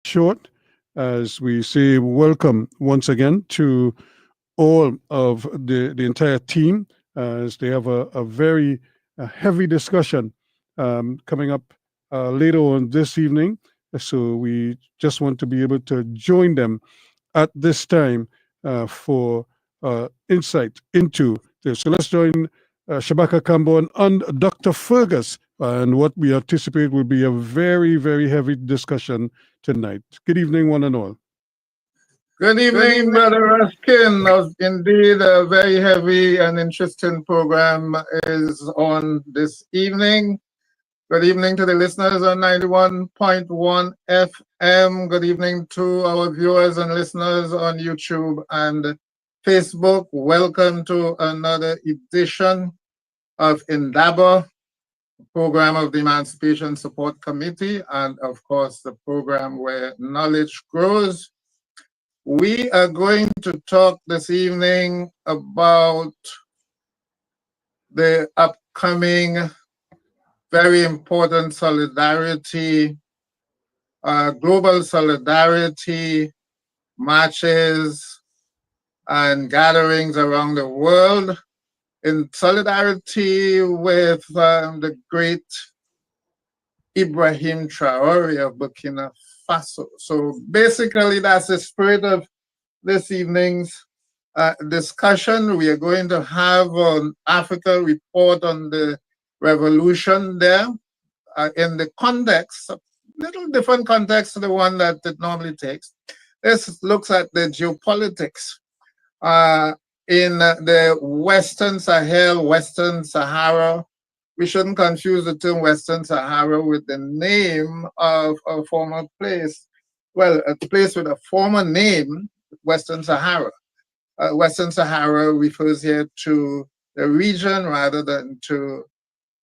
short as we say welcome once again to all of the entire team as they have a very heavy discussion coming up later on this evening. So we just want to be able to join them at this time for insight into this. So let's join Shabaka Kambon and Dr. Fergus and what we anticipate will be a very, very heavy discussion tonight. Good evening, one and all. Good evening, Brother Ruskin. Indeed, a very heavy and interesting program is on this evening. Good evening to the listeners on 91.1 FM. Good evening to our viewers and listeners on YouTube and Facebook. Welcome to another edition of Indaba, program of the Emancipation Support Committee, and of course the program where knowledge grows. We are going to talk this evening about the upcoming very important solidarity, global solidarity marches and gatherings around the world in solidarity with the great Ibrahim Traore of Burkina Faso. So basically, that's the spirit of this evening's discussion. We are going to have an Africa report on the revolution there in the context, a little different context to the one that it normally takes. This looks at the geopolitics in the Western Sahel, Western Sahara. We shouldn't confuse the term Western Sahara with the name of a former place. Well, a place with a former name, Western Sahara. Western Sahara refers here to the region rather than to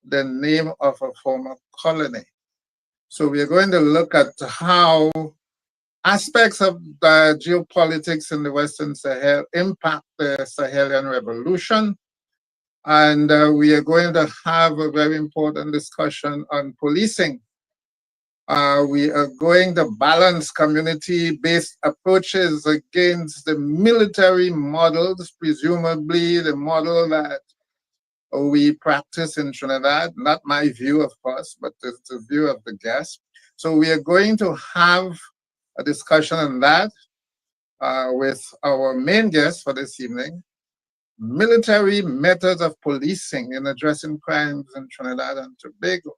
the name of a former colony. So we are going to look at how aspects of the geopolitics in the Western Sahel impact the Sahelian revolution. And we are going to have a very important discussion on policing. We are going to balance community-based approaches against the military models, presumably the model that we practice in Trinidad. Not my view, of course, but it's the view of the guests. So we are going to have a discussion on that with our main guest for this evening, military methods of policing in addressing crimes in Trinidad and Tobago.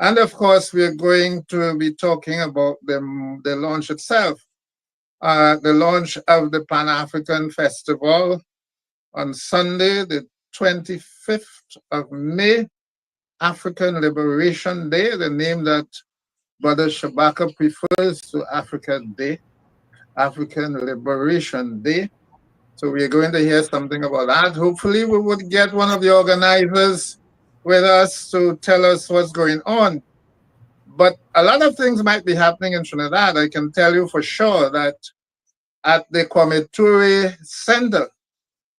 And of course, we are going to be talking about the launch itself, the launch of the Pan-African Festival on Sunday, the 25th of May, African Liberation Day, the name that Brother Shabaka prefers to Africa Day, African Liberation Day. So we are going to hear something about that. Hopefully we would get one of the organizers with us to tell us what's going on. But a lot of things might be happening in Trinidad. I can tell you for sure that at the Ture Center,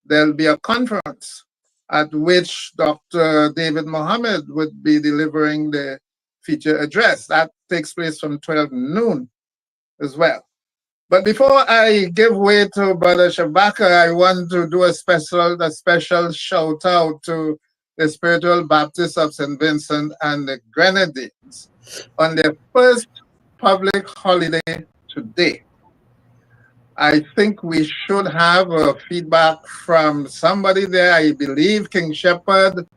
there'll be a conference at which Dr. David Mohammed would be delivering the feature address. That takes place from 12 noon as well. But before I give way to Brother Shabaka, I want to do a special shout out to the Spiritual Baptists of St. Vincent and the Grenadines on their first public holiday today. I think we should have a feedback from somebody there. I believe King Shepherd,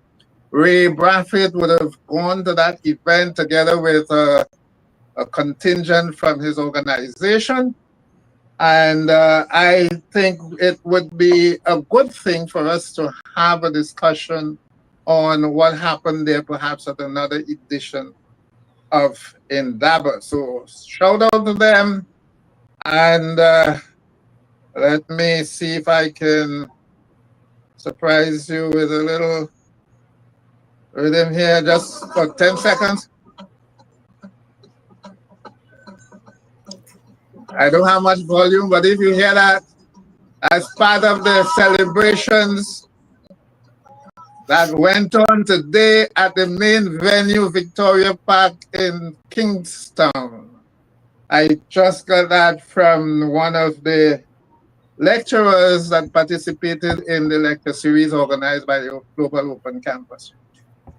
Ray Braffett would have gone to that event together with a contingent from his organization. And I think it would be a good thing for us to have a discussion on what happened there, perhaps at another edition of Indaba. So shout out to them. And let me see if I can surprise you with a little rhythm here, just for 10 seconds. I don't have much volume, but if you hear that, as part of the celebrations that went on today at the main venue, Victoria Park in Kingston. I just got that from one of the lecturers that participated in the lecture series organized by the Global Open Campus.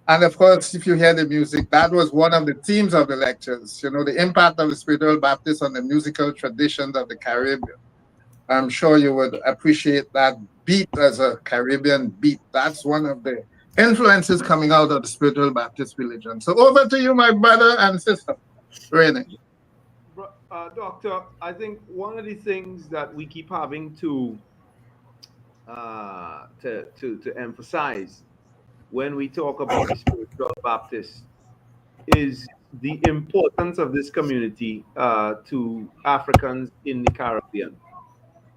And of course, if you hear the music, that was one of the themes of the lectures, the impact of the spiritual Baptist on the musical traditions of the Caribbean. I'm sure you would appreciate that beat as a Caribbean beat. That's one of the influences coming out of the spiritual Baptist religion. So over to you, my brother and sister, Renee. Doctor, I think one of the things that we keep having to emphasize when we talk about the spiritual Baptist is the importance of this community to Africans in the Caribbean.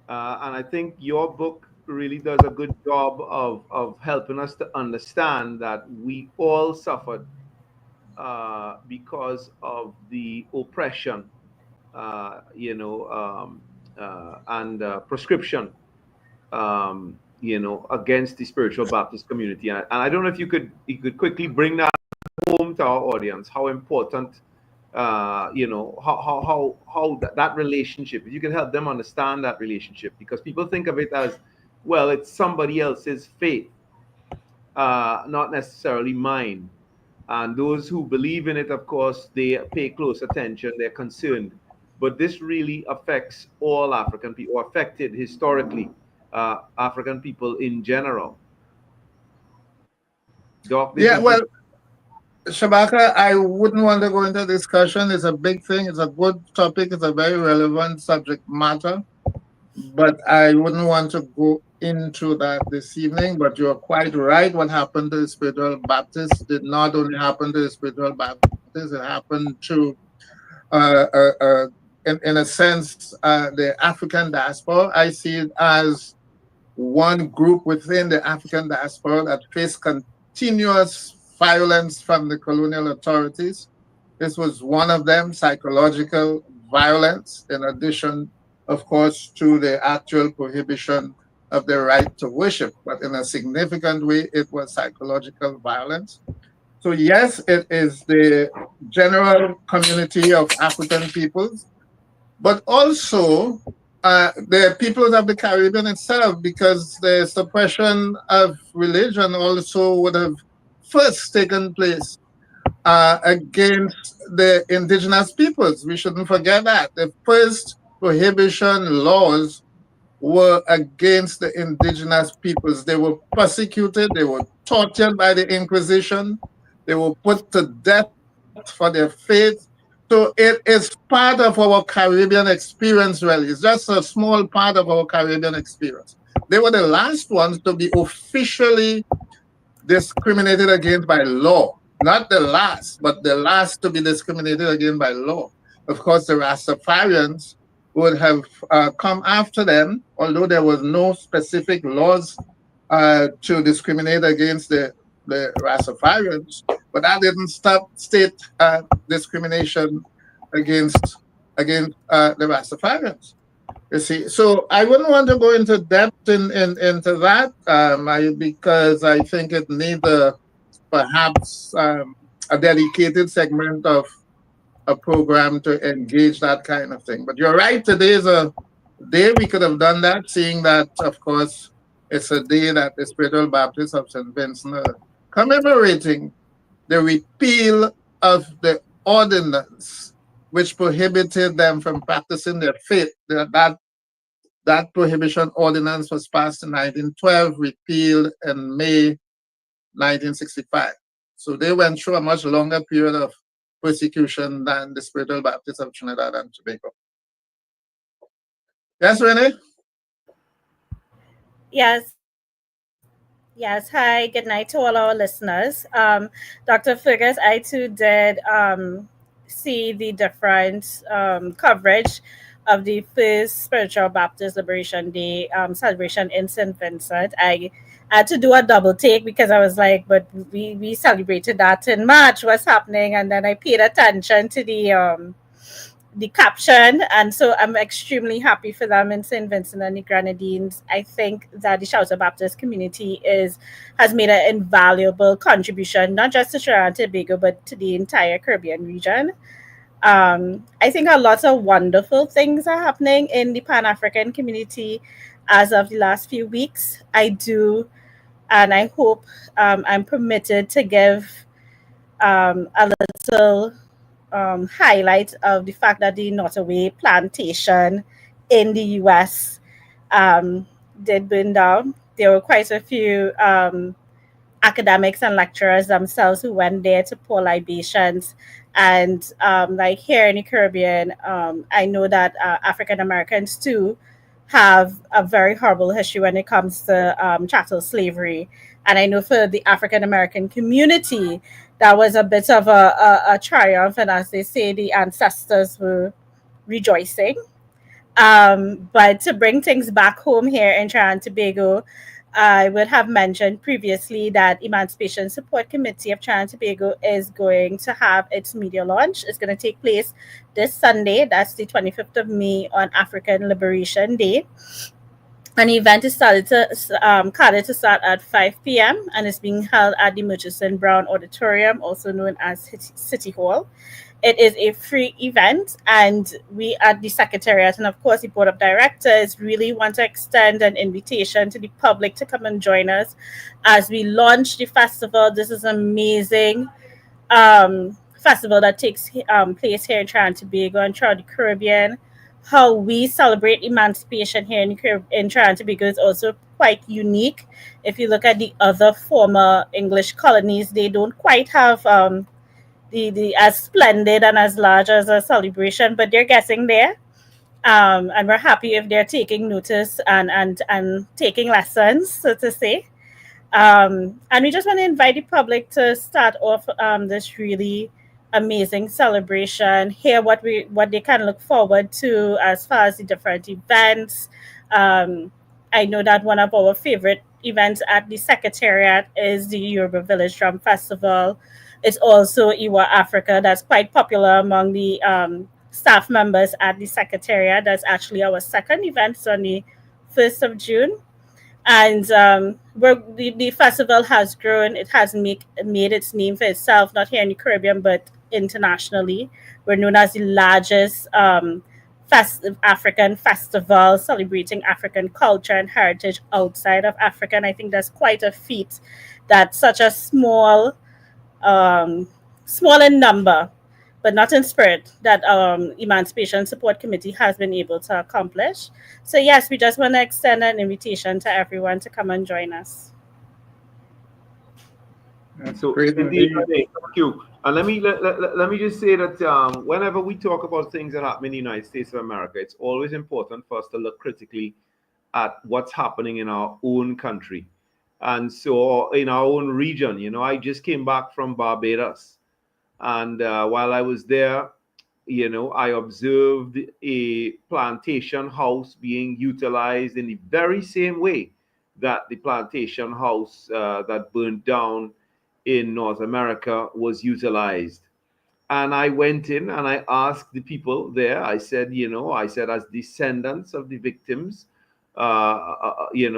And I think your book really does a good job of helping us to understand that we all suffered because of the oppression, and prescription, against the spiritual Baptist community. And I don't know if you could quickly bring that home to our audience, how important, that relationship, if you can help them understand that relationship, because people think of it as, well, it's somebody else's faith, not necessarily mine. And those who believe in it, of course, they pay close attention, they're concerned. But this really affects all African people, or affected historically African people in general. Doc, this Yeah, is for well, Shabaka, I wouldn't want to go into discussion. It's a big thing. It's a good topic. It's a very relevant subject matter. But I wouldn't want to go into that this evening. But you're quite right. What happened to the spiritual Baptists did not only happen to the spiritual Baptists, it happened to, in a sense, the African diaspora. I see it as one group within the African diaspora that faced continuous violence from the colonial authorities. This was one of them, psychological violence, in addition, of course, to the actual prohibition of the right to worship. But in a significant way, it was psychological violence. So, yes, it is the general community of African peoples, but also the peoples of the Caribbean itself, because the suppression of religion also would have first taken place against the indigenous peoples. We shouldn't forget that. The first prohibition laws were against the indigenous peoples. They were persecuted, they were tortured by the Inquisition, they were put to death for their faith. So it is part of our Caribbean experience, really. It's just a small part of our Caribbean experience. They were the last ones to be officially discriminated against by law. Not the last, but the last to be discriminated against by law. Of course, the Rastafarians would have come after them, although there was no specific laws to discriminate against the Rastafarians, but that didn't stop state discrimination against the Rastafarians. You see, so I wouldn't want to go into depth into that because I think it needs perhaps a dedicated segment of a program to engage that kind of thing. But you're right, today is a day we could have done that, seeing that, of course, it's a day that the Spiritual Baptists of St. Vincent are commemorating the repeal of the ordinance which prohibited them from practicing their faith. That prohibition ordinance was passed in 1912, repealed in May 1965. So they went through a much longer period of persecution than the Spiritual Baptists of Trinidad and Tobago. Yes, Renee? Yes. Hi, good night to all our listeners. Dr. Fergus, I too did see the different coverage of the first Spiritual Baptist Liberation Day celebration in St. Vincent. I had to do a double take because I was like, but we celebrated that in March. What's happening? And then I paid attention to the caption, and so I'm extremely happy for them in St. Vincent and the Grenadines. I think that the Shelter Baptist community has made an invaluable contribution, not just to Trinidad and Tobago, but to the entire Caribbean region. I think a lot of wonderful things are happening in the Pan African community as of the last few weeks. I do, and I hope I'm permitted to give a little highlight of the fact that the Nottoway plantation in the US um, did burn down. There were quite a few academics and lecturers themselves who went there to pour libations. And like here in the Caribbean, I know that African Americans too have a very horrible history when it comes to chattel slavery. And I know for the African American community, that was a bit of a triumph. And as they say, the ancestors were rejoicing. But to bring things back home here in Trinidad and Tobago, I would have mentioned previously that Emancipation Support Committee of Trinidad and Tobago is going to have its media launch. It's going to take place this Sunday, that's the 25th of May, on African Liberation Day. An event is started to start at 5 p.m. and is being held at the Murchison Brown Auditorium, also known as City Hall. It is a free event, and we at the Secretariat and, of course, the Board of Directors really want to extend an invitation to the public to come and join us as we launch the festival. This is an amazing festival that takes place here in Trinidad and Tobago and throughout the Caribbean. How we celebrate emancipation here in Trinidad and Tobago is also quite unique. If you look at the other former English colonies, they don't quite have the as splendid and as large as a celebration, but they're getting there. And we're happy if they're taking notice and taking lessons, so to say. And we just want to invite the public to start off this really amazing celebration. Hear what they can look forward to as far as the different events. Um, I know that one of our favorite events at the Secretariat is the Yoruba Village Drum Festival. It's also Iwa Africa, that's quite popular among the staff members at the Secretariat. That's actually our second event, it's on the 1st of June. And the festival has grown. It has made its name for itself, not here in the Caribbean, but internationally. We're known as the largest African festival celebrating African culture and heritage outside of Africa. And I think that's quite a feat that such a small in number, but not in spirit, that Emancipation Support Committee has been able to accomplish. So yes, we just want to extend an invitation to everyone to come and join us. That's So great indeed, indeed. Renee, thank you. And let me just say that whenever we talk about things that happen in the United States of America, it's always important for us to look critically at what's happening in our own country. And so in our own region, I just came back from Barbados. And while I was there, I observed a plantation house being utilized in the very same way that the plantation house that burned down in North America was utilized. And I went in and I asked the people there, I said, as descendants of the victims, of the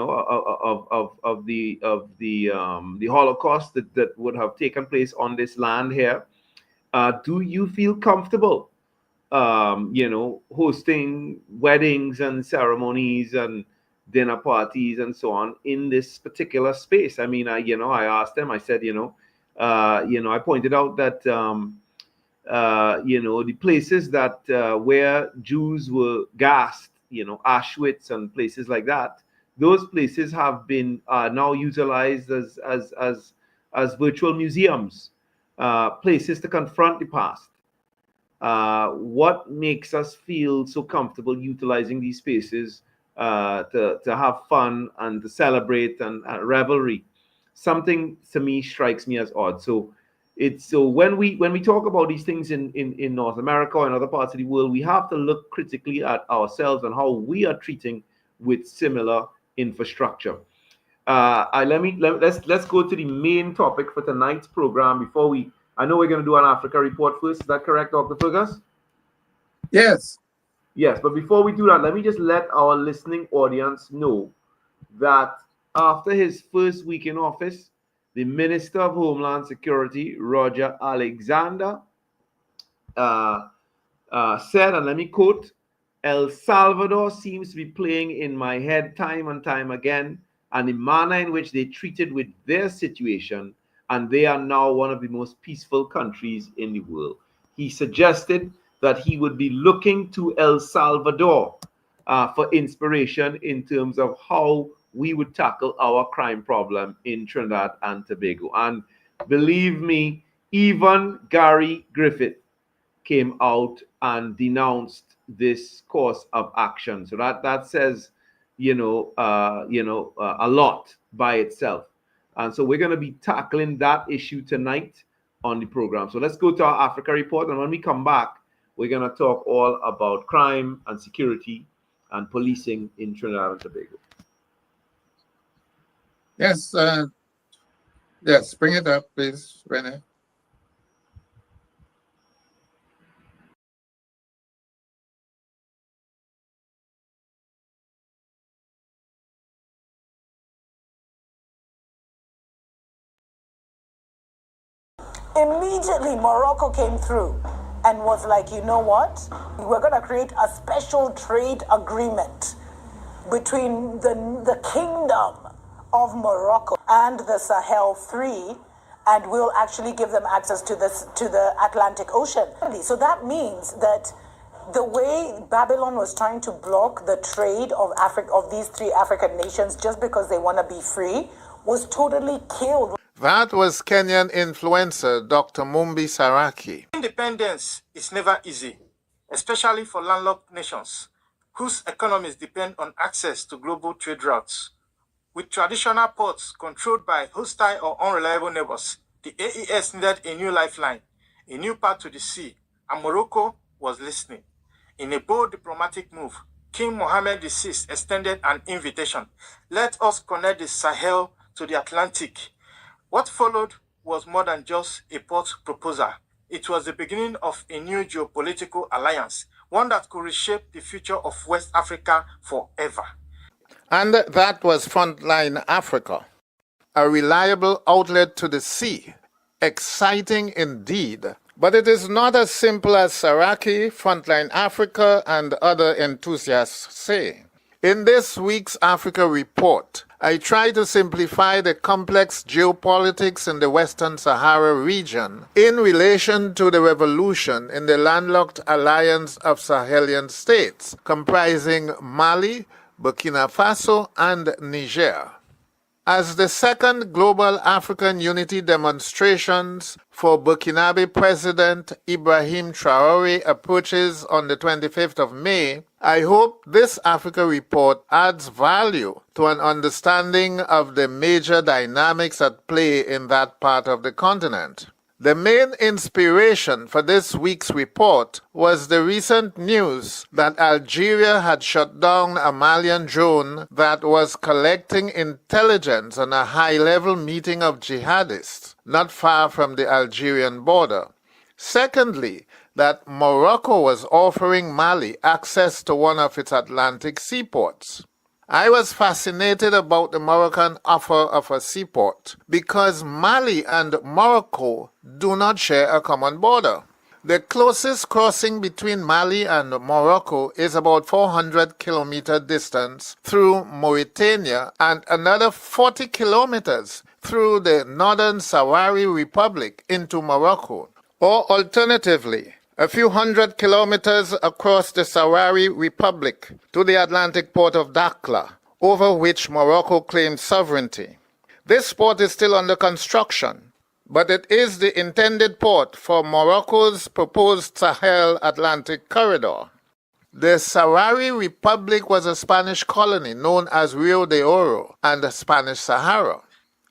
Holocaust that would have taken place on this land here, do you feel comfortable, hosting weddings and ceremonies and dinner parties and so on in this particular space? I mean, I asked them, I said, I pointed out that, the places that where Jews were gassed, Auschwitz and places like that, those places have been now utilized as virtual museums, places to confront the past. What makes us feel so comfortable utilizing these spaces to have fun and to celebrate and revelry? Something to me strikes me as odd. So when we talk about these things in North America or in other parts of the world, we have to look critically at ourselves and how we are treating with similar infrastructure. Let's go to the main topic for tonight's program. I know we're going to do an Africa report first. Is that correct, Dr. Fergus? Yes. Yes, but before we do that, let me just let our listening audience know that after his first week in office, the Minister of Homeland Security, Roger Alexander, said, and let me quote, El Salvador seems to be playing in my head time and time again, and the manner in which they treated with their situation, and they are now one of the most peaceful countries in the world. He suggested that he would be looking to El Salvador for inspiration in terms of how we would tackle our crime problem in Trinidad and Tobago. And believe me, even Gary Griffith came out and denounced this course of action. So that says, a lot by itself. And so we're going to be tackling that issue tonight on the program. So let's go to our Africa report, and when we come back, we're going to talk all about crime and security and policing in Trinidad and Tobago. Yes, yes, bring it up, please, Renee. Immediately, Morocco came through and was like, you know what? We're going to create a special trade agreement between the Kingdom of Morocco and the Sahel 3, and we'll actually give them access to the Atlantic Ocean. So that means that the way Babylon was trying to block the trade of these 3 African nations just because they want to be free was totally killed. That was Kenyan influencer Dr. Mumbi Saraki. Independence is never easy, especially for landlocked nations whose economies depend on access to global trade routes. With traditional ports controlled by hostile or unreliable neighbors, the AES needed a new lifeline, a new path to the sea, and Morocco was listening. In a bold diplomatic move, King Mohammed VI extended an invitation. Let us connect the Sahel to the Atlantic. What followed was more than just a port proposal. It was the beginning of a new geopolitical alliance, one that could reshape the future of West Africa forever. And that was Frontline Africa, a reliable outlet to the sea. Exciting indeed. But it is not as simple as Saraki, Frontline Africa, and other enthusiasts say. In this week's Africa Report, I try to simplify the complex geopolitics in the Western Sahara region in relation to the revolution in the landlocked alliance of Sahelian states, comprising Mali, Burkina Faso, and Niger. As the second Global African Unity demonstrations for Burkinabe President Ibrahim Traoré approaches on the 25th of May, I hope this Africa report adds value to an understanding of the major dynamics at play in that part of the continent. The main inspiration for this week's report was the recent news that Algeria had shut down a Malian drone that was collecting intelligence on a high-level meeting of jihadists not far from the Algerian border. Secondly, that Morocco was offering Mali access to one of its Atlantic seaports. I was fascinated about the Moroccan offer of a seaport because Mali and Morocco do not share a common border. The closest crossing between Mali and Morocco is about 400-kilometer distance through Mauritania and another 40 kilometers through the northern Sahrawi Republic into Morocco. Or alternatively, a few hundred kilometers across the Sahrawi Republic to the Atlantic port of Dakhla, over which Morocco claims sovereignty. This port is still under construction, but it is the intended port for Morocco's proposed Sahel Atlantic corridor. The Sahrawi Republic was a Spanish colony known as Rio de Oro and the Spanish Sahara.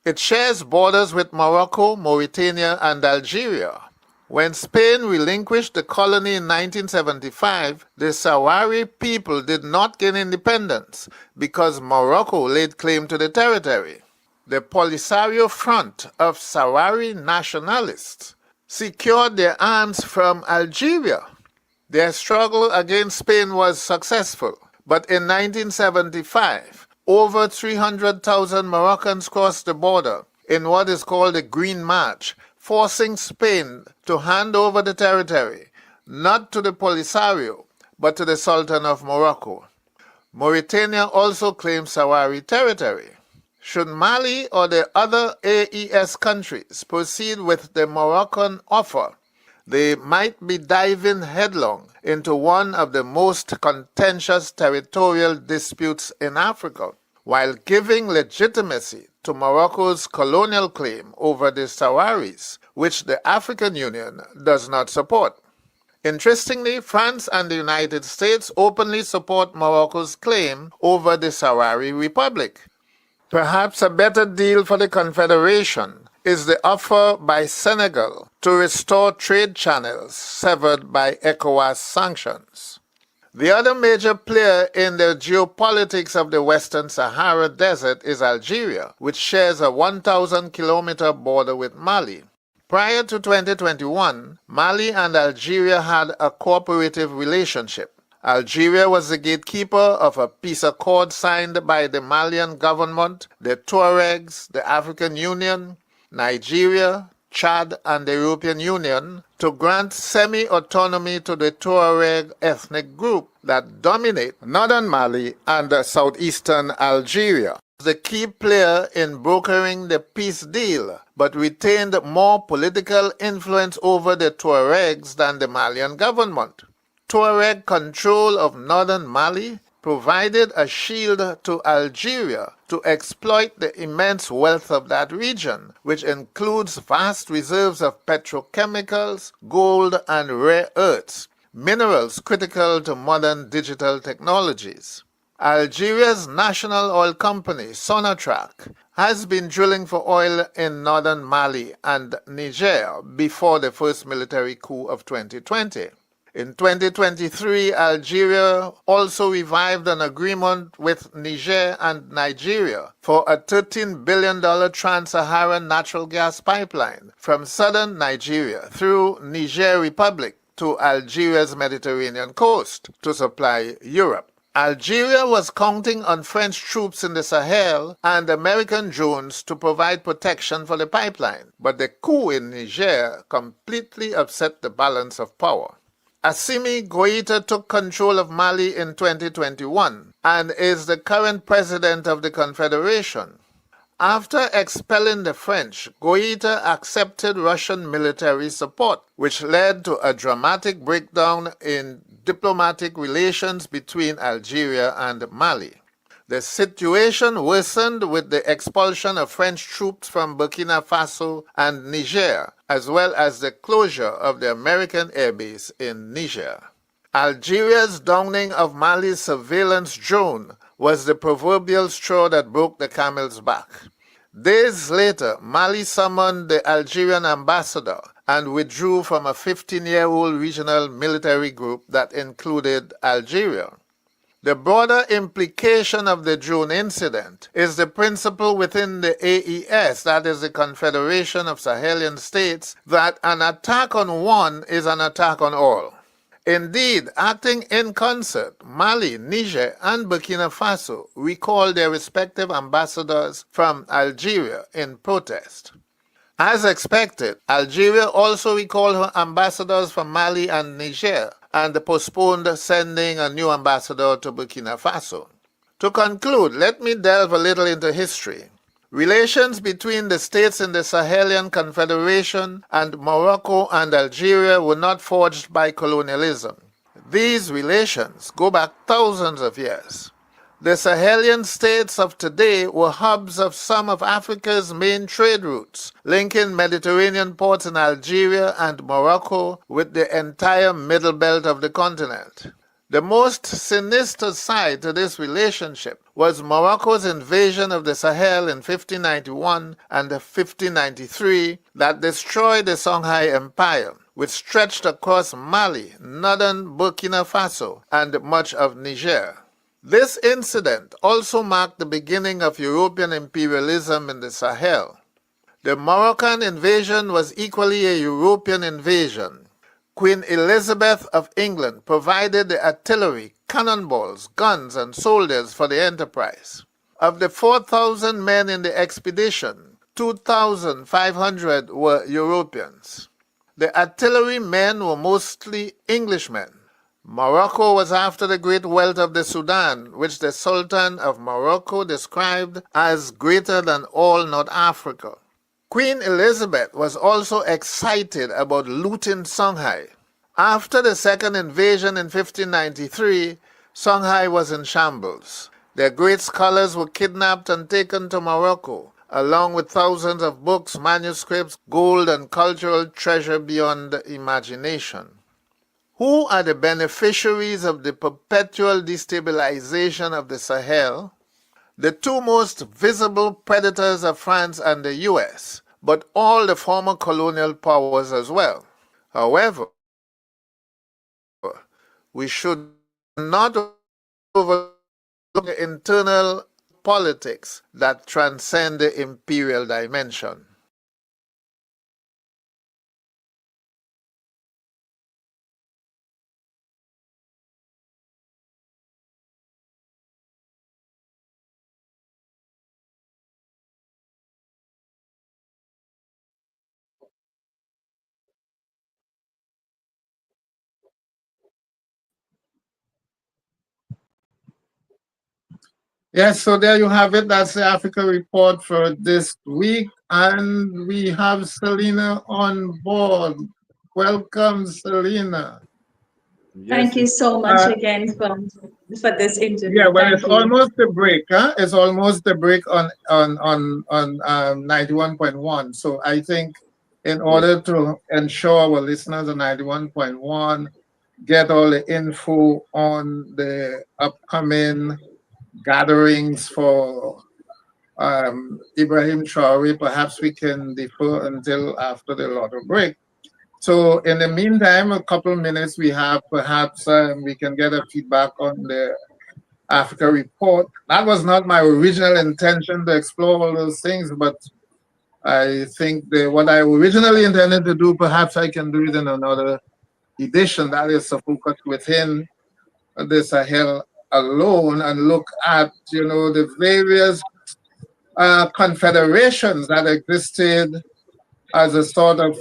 It shares borders with Morocco, Mauritania, and Algeria. When Spain relinquished the colony in 1975, the Sahrawi people did not gain independence because Morocco laid claim to the territory. The Polisario Front of Sahrawi nationalists secured their arms from Algeria. Their struggle against Spain was successful, but in 1975, over 300,000 Moroccans crossed the border in what is called the Green March, forcing Spain to hand over the territory, not to the Polisario, but to the Sultan of Morocco. Mauritania also claims Sahrawi territory. Should Mali or the other AES countries proceed with the Moroccan offer, they might be diving headlong into one of the most contentious territorial disputes in Africa, while giving legitimacy to Morocco's colonial claim over the Sahrawis, which the African Union does not support. Interestingly, France and the United States openly support Morocco's claim over the Sahrawi Republic. Perhaps a better deal for the Confederation is the offer by Senegal to restore trade channels severed by ECOWAS sanctions. The other major player in the geopolitics of the Western Sahara Desert is Algeria, which shares a 1,000-kilometer border with Mali. Prior to 2021, Mali and Algeria had a cooperative relationship. Algeria was the gatekeeper of a peace accord signed by the Malian government, the Tuaregs, the African Union, Nigeria, Chad, and the European Union to grant semi-autonomy to the Tuareg ethnic group that dominate northern Mali and southeastern Algeria. The key player in brokering the peace deal, but retained more political influence over the Tuaregs than the Malian government. Tuareg control of northern Mali provided a shield to Algeria to exploit the immense wealth of that region, which includes vast reserves of petrochemicals, gold, and rare earths, minerals critical to modern digital technologies. Algeria's national oil company, Sonatrach, has been drilling for oil in northern Mali and Niger before the first military coup of 2020. In 2023, Algeria also revived an agreement with Niger and Nigeria for a $13 billion trans-Saharan natural gas pipeline from southern Nigeria through Niger Republic to Algeria's Mediterranean coast to supply Europe. Algeria was counting on French troops in the Sahel and American drones to provide protection for the pipeline, but the coup in Niger completely upset the balance of power. Assimi Goïta took control of Mali in 2021 and is the current president of the Confederation. After expelling the French, Goïta accepted Russian military support, which led to a dramatic breakdown in diplomatic relations between Algeria and Mali. The situation worsened with the expulsion of French troops from Burkina Faso and Niger, as well as the closure of the American airbase in Niger. Algeria's downing of Mali's surveillance drone was the proverbial straw that broke the camel's back. Days later, Mali summoned the Algerian ambassador and withdrew from a 15-year-old regional military group that included Algeria. The broader implication of the drone incident is the principle within the AES, that is the Confederation of Sahelian States, that an attack on one is an attack on all. Indeed, acting in concert, Mali, Niger, and Burkina Faso recalled their respective ambassadors from Algeria in protest. As expected, Algeria also recalled her ambassadors from Mali and Niger, and postponed sending a new ambassador to Burkina Faso. To conclude, let me delve a little into history. Relations between the states in the Sahelian Confederation and Morocco and Algeria were not forged by colonialism. These relations go back thousands of years. The Sahelian states of today were hubs of some of Africa's main trade routes, linking Mediterranean ports in Algeria and Morocco with the entire middle belt of the continent. The most sinister side to this relationship was Morocco's invasion of the Sahel in 1591 and 1593 that destroyed the Songhai Empire, which stretched across Mali, northern Burkina Faso, and much of Niger. This incident also marked the beginning of European imperialism in the Sahel. The Moroccan invasion was equally a European invasion. Queen Elizabeth of England provided the artillery, cannonballs, guns, and soldiers for the enterprise. Of the 4,000 men in the expedition, 2,500 were Europeans. The artillery men were mostly Englishmen. Morocco was after the great wealth of the Sudan, which the Sultan of Morocco described as greater than all North Africa. Queen Elizabeth was also excited about looting Songhai. After the second invasion in 1593, Songhai was in shambles. Their great scholars were kidnapped and taken to Morocco, along with thousands of books, manuscripts, gold, and cultural treasure beyond imagination. Who are the beneficiaries of the perpetual destabilization of the Sahel? The two most visible predators are France and the US, but all the former colonial powers as well. However, we should not overlook the internal politics that transcend the imperial dimension. Yes, so there you have it. That's the Africa report for this week. And we have Selena on board. Welcome, Selena. Thank you so much again for this interview. Yeah, well, Thank it's you. almost a break, huh? It's almost a break on 91.1. So I think in order to ensure our listeners on 91.1 get all the info on the upcoming gatherings for Ibrahim Traore, perhaps we can defer until after the lotto break. So in the meantime, a couple minutes we have, perhaps we can get a feedback on the Africa report. That was not my original intention to explore all those things, but I think what I originally intended to do, perhaps I can do it in another edition, that is to focus within the Sahel alone and look at, the various confederations that existed as a sort of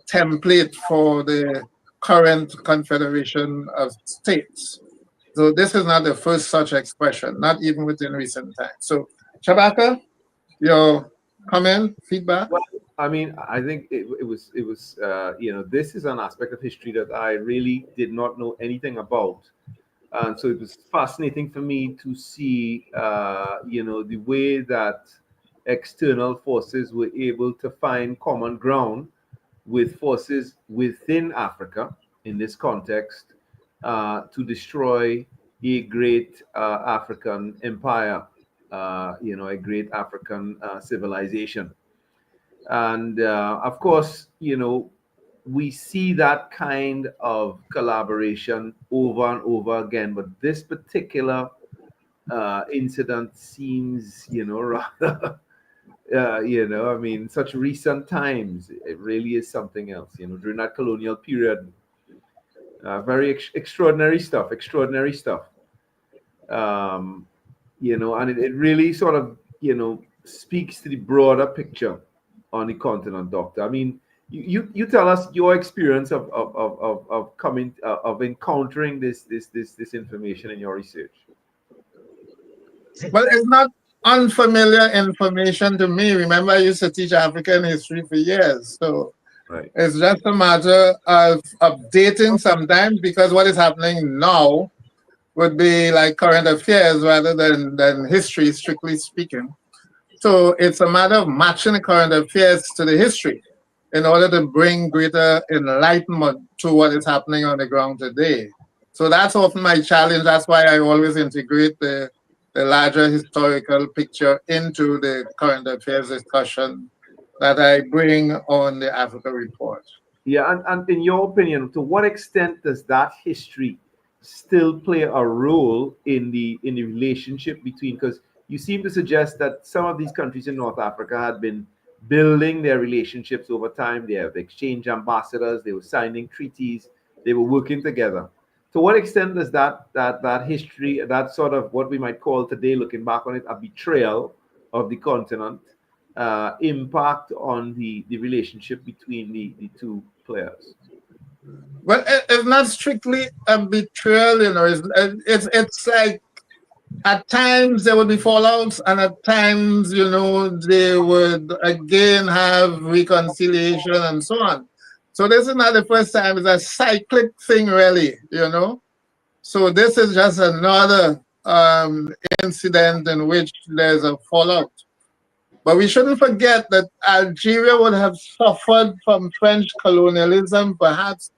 template for the current confederation of states. So this is not the first such expression, not even within recent times. So Shabaka, your comment, feedback? Well, I mean, I think it was this is an aspect of history that I really did not know anything about. And so it was fascinating for me to see, the way that external forces were able to find common ground with forces within Africa in this context to destroy a great African empire, a great African civilization. And of course, we see that kind of collaboration over and over again. But this particular incident seems, rather, I mean, such recent times, it really is something else, during that colonial period. Very extraordinary stuff, and it really sort of, speaks to the broader picture on the continent, Doctor. I mean, you tell us your experience of coming of encountering this information in your research. Well, it's not unfamiliar information to me. Remember, I used to teach African history for years. So right. It's just a matter of updating sometimes, because what is happening now would be like current affairs rather than history, strictly speaking. So it's a matter of matching the current affairs to the history in order to bring greater enlightenment to what is happening on the ground today. So that's often my challenge. That's why I always integrate the larger historical picture into the current affairs discussion that I bring on the Africa report. Yeah, and in your opinion, to what extent does that history still play a role in the relationship between, because you seem to suggest that some of these countries in North Africa had been building their relationships over time. They have exchanged ambassadors, they were signing treaties, they were working together. To what extent does that history, that sort of what we might call today, looking back on it, a betrayal of the continent, impact on the relationship between the two players? Well, it's not strictly a betrayal, you know. It's like at times there would be fallouts, and at times, you know, they would again have reconciliation and so on. So this is not the first time. It's a cyclic thing, really, you know. So this is just another incident in which there's a fallout. But we shouldn't forget that Algeria would have suffered from French colonialism perhaps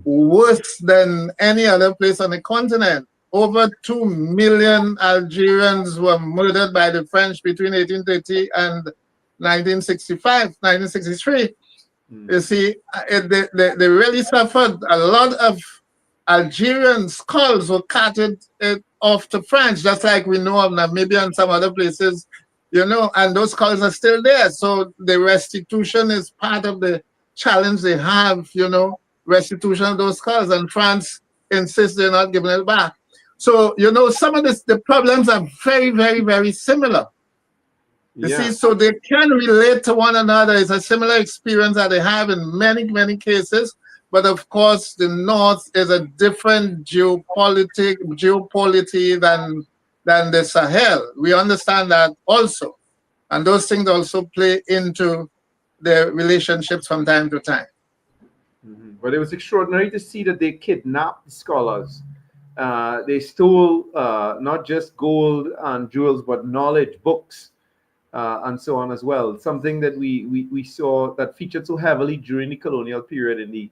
worse than any other place on the continent. Over 2 million Algerians were murdered by the French between 1830 and 1965, 1963. You see, they really suffered. A lot of Algerian skulls were carted off to France, just like we know of Namibia and some other places, you know, and those skulls are still there. So the restitution is part of the challenge they have, you know, restitution of those skulls, and France insists they're not giving it back. So, you know, some of the problems are very, very, very similar. You see, so they can relate to one another. It's a similar experience that they have in many, many cases. But of course, the North is a different geopolity than the Sahel. We understand that also. And those things also play into the relationships from time to time. But it was extraordinary to see that they kidnapped the scholars. They stole not just gold and jewels, but knowledge, books, and so on as well. Something that we saw that featured so heavily during the colonial period in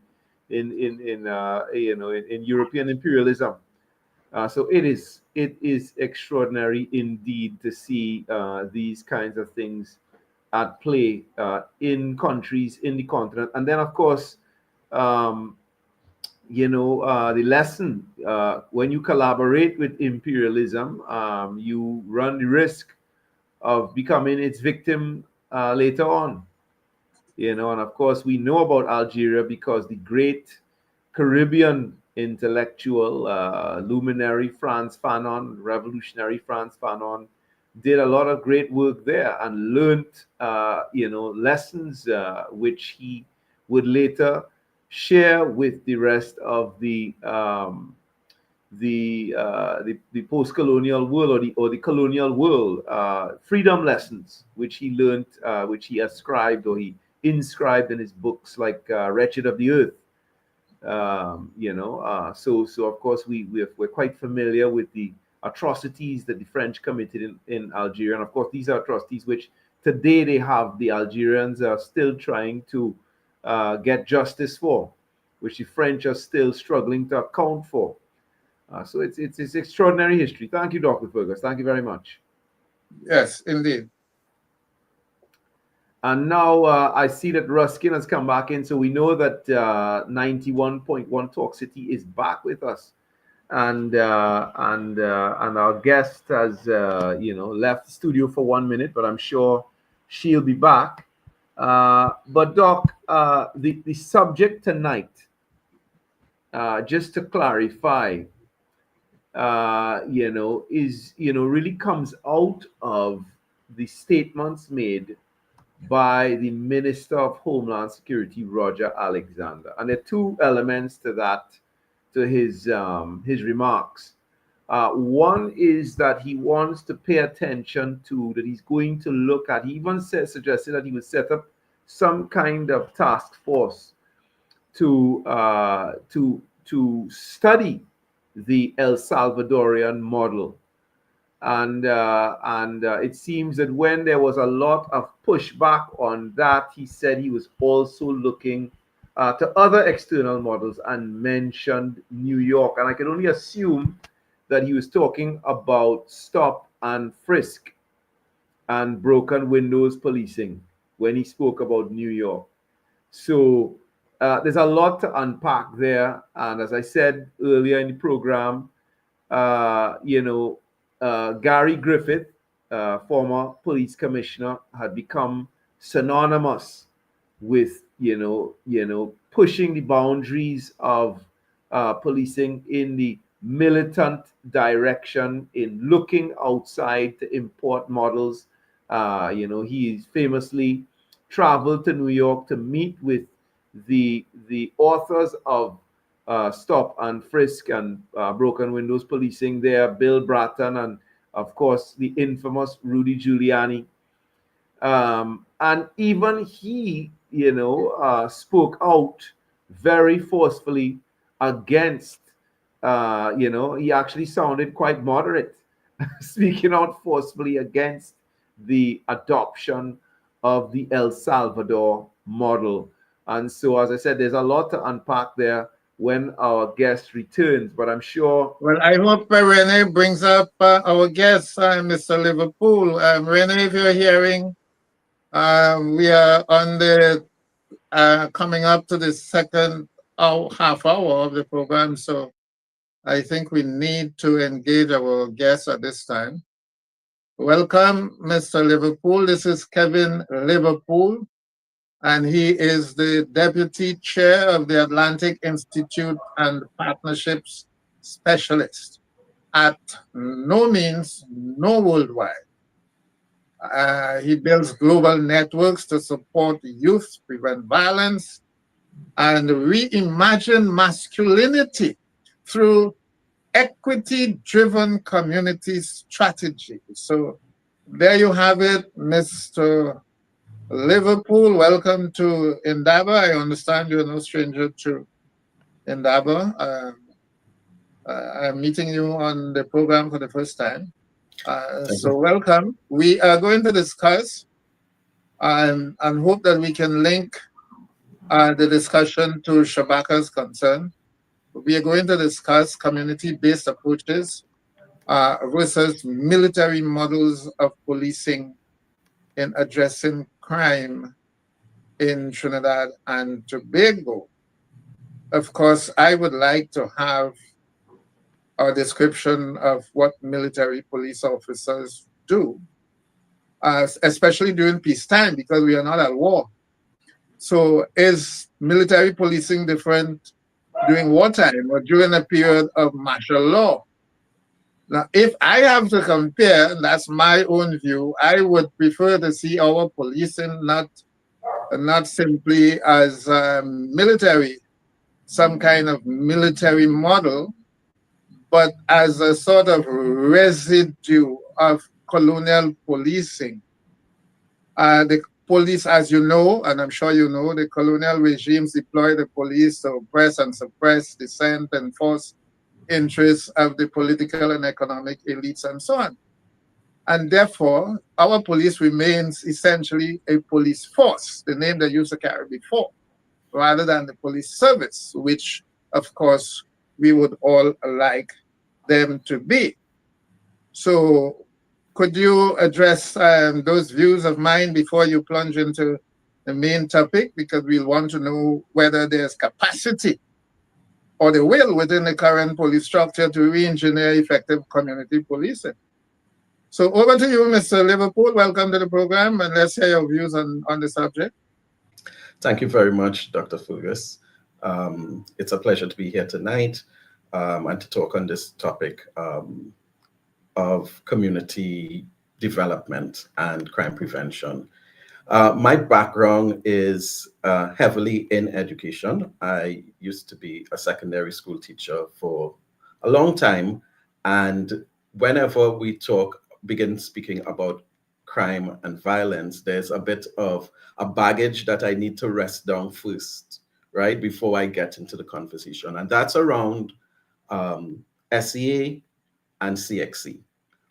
European imperialism. So it is extraordinary indeed to see these kinds of things at play in countries in the continent. And then, of course, the lesson, when you collaborate with imperialism, you run the risk of becoming its victim later on. And of course, we know about Algeria because the great Caribbean intellectual, luminary Frantz Fanon, revolutionary Frantz Fanon, did a lot of great work there and learned, lessons which he would later share with the rest of the post-colonial world or the colonial world, freedom lessons which he learned, which he ascribed or he inscribed in his books like Wretched of the Earth. So of course we're quite familiar with the atrocities that the French committed in Algeria, and of course these are atrocities which today the Algerians are still trying to get justice for, which the French are still struggling to account for. So it's extraordinary history. Thank you, Dr. Fergus. Thank you very much. Yes, indeed. And now I see that Ruskin has come back in, so we know that 91.1 Talk City is back with us, and our guest has left the studio for 1 minute, but I'm sure she'll be back. But Doc, the subject tonight, just to clarify, really comes out of the statements made by the Minister of Homeland Security, Roger Alexander. And there are two elements to that, to his remarks. One is that he wants to pay attention to, that he's going to look at, he even suggested that he would set up some kind of task force to study the El Salvadorian model. And it seems that when there was a lot of pushback on that, he said he was also looking to other external models and mentioned New York. And I can only assume that he was talking about stop and frisk and broken windows policing when he spoke about New York. So there's a lot to unpack there. And as I said earlier in the program, Gary Griffith, former police commissioner, had become synonymous with pushing the boundaries of policing in the militant direction, in looking outside to import models. He famously traveled to New York to meet with the authors of Stop and Frisk and Broken Windows Policing there, Bill Bratton, and of course the infamous Rudy Giuliani. And even he, spoke out very forcefully against, he actually sounded quite moderate, speaking out forcefully against the adoption of the El Salvador model. And so, as I said, there's a lot to unpack there when our guest returns, but I'm sure. Well, I hope Renee brings up our guest, Mr. Liverpool. Renee, if you're hearing, we are on the coming up to the second half hour of the program, so I think we need to engage our guests at this time. Welcome, Mr. Liverpool. This is Kevin Liverpool, and he is the Deputy Chair of the Atlantic Institute and Partnerships Specialist at No Means No Worldwide. He builds global networks to support youth, prevent violence, and reimagine masculinity through equity-driven community strategy. So there you have it, Mr. Liverpool. Welcome to Indaba. I understand you're no stranger to Indaba. I'm meeting you on the program for the first time. So welcome. We are going to discuss and hope that we can link the discussion to Shabaka's concern. We are going to discuss community-based approaches versus military models of policing in addressing crime in Trinidad and Tobago. Of course, I would like to have a description of what military police officers do, especially during peacetime, because we are not at war. So is military policing different during wartime or during a period of martial law? Now, if I have to compare, and that's my own view, I would prefer to see our policing not simply as military, some kind of military model, but as a sort of residue of colonial policing. The police, as you know, and I'm sure you know, the colonial regimes deploy the police to oppress and suppress dissent and force interests of the political and economic elites and so on. And therefore, our police remains essentially a police force, the name they used to carry before, rather than the police service, which, of course, we would all like them to be. So could you address those views of mine before you plunge into the main topic? Because we'll want to know whether there's capacity or the will within the current police structure to re-engineer effective community policing. So over to you, Mr. Liverpool. Welcome to the program, and let's hear your views on the subject. Thank you very much, Dr. Fergus. It's a pleasure to be here tonight and to talk on this topic of community development and crime prevention. My background is heavily in education. I used to be a secondary school teacher for a long time, and whenever we begin speaking about crime and violence, there's a bit of a baggage that I need to rest down first, right, before I get into the conversation, and that's around SEA and CXC.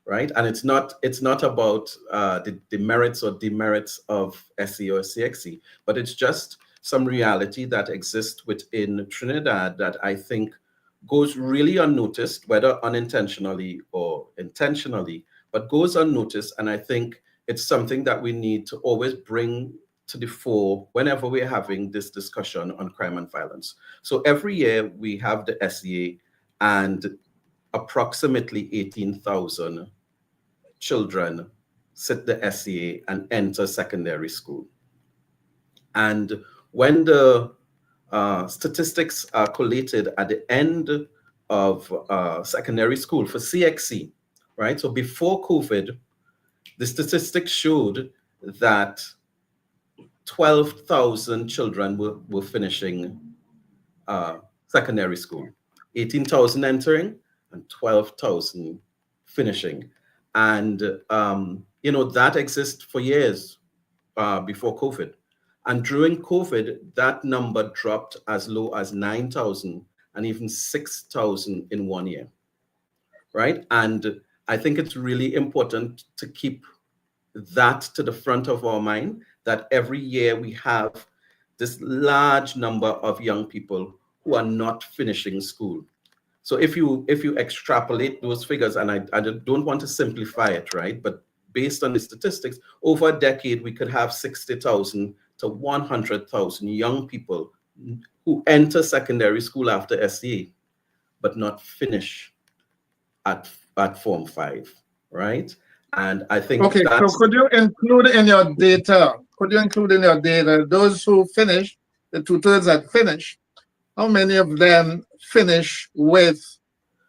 Right, and it's not about the merits or demerits of SE or CXC, but it's just some reality that exists within Trinidad that I think goes really unnoticed, whether unintentionally or intentionally, but goes unnoticed. And I think it's something that we need to always bring to the fore whenever we're having this discussion on crime and violence. So every year we have the SEA, and approximately 18,000 children sit the SEA and enter secondary school. And when the statistics are collated at the end of secondary school for CXC, right? So before COVID, the statistics showed that 12,000 children were finishing secondary school. 18,000 entering and 12,000 finishing. And, that exists for years before COVID. And during COVID, that number dropped as low as 9,000 and even 6,000 in 1 year, right? And I think it's really important to keep that to the front of our mind, that every year we have this large number of young people who are not finishing school. So if you extrapolate those figures, and I don't want to simplify it, right? But based on the statistics, over a decade, we could have 60,000 to 100,000 young people who enter secondary school after SCA, but not finish at Form 5, right? And I think okay, so could you include in your data, those who finish, the 2/3 that finish, how many of them finish with,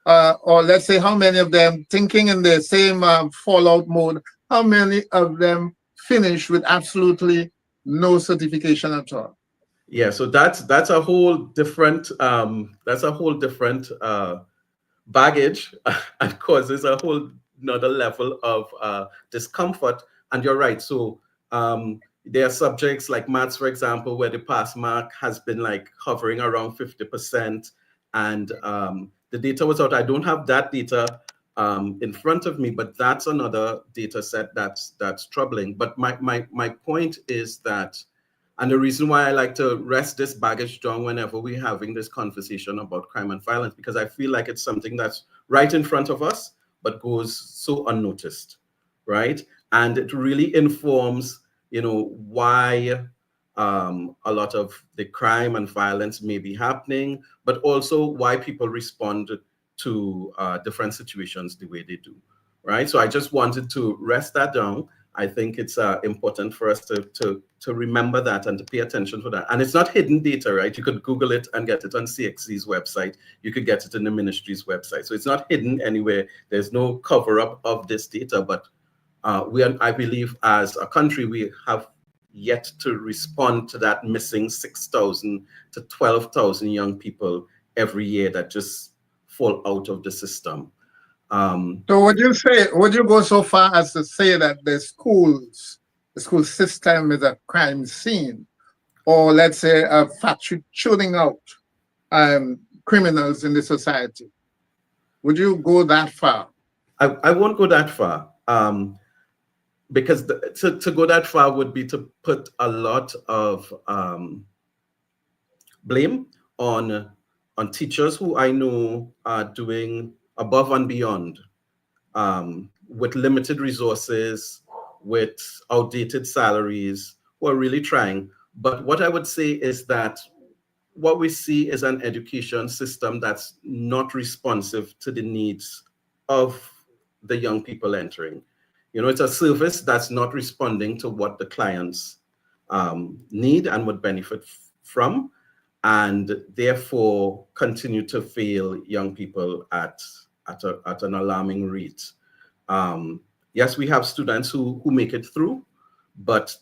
or let's say how many of them, thinking in the same fallout mode, how many of them finish with absolutely no certification at all? Yeah, so that's a whole different baggage and causes a whole another level of discomfort. And you're right. So there are subjects like maths, for example, where the pass mark has been like hovering around 50%. And the data was out. I don't have that data in front of me, but that's another data set that's troubling. But my point is that, and the reason why I like to rest this baggage down whenever we're having this conversation about crime and violence, because I feel like it's something that's right in front of us, but goes so unnoticed, right? And it really informs, why a lot of the crime and violence may be happening, but also why people respond to different situations the way they do, right? So I just wanted to rest that down. I think it's important for us to remember that and to pay attention to that. And it's not hidden data, right? You could Google it and get it on CXC's website. You could get it in the ministry's website. So it's not hidden anywhere. There's no cover up of this data, but I believe as a country, we have yet to respond to that missing 6,000 to 12,000 young people every year that just fall out of the system. So would you go so far as to say that the school system is a crime scene, or let's say a factory churning out criminals in the society? Would you go that far? I won't go that far, because to go that far would be to put a lot of blame on teachers who I know are doing above and beyond, with limited resources, with outdated salaries, who are really trying. But what I would say is that what we see is an education system that's not responsive to the needs of the young people entering. It's a service that's not responding to what the clients need and would benefit from, and therefore continue to fail young people at an alarming rate. Yes, we have students who make it through, but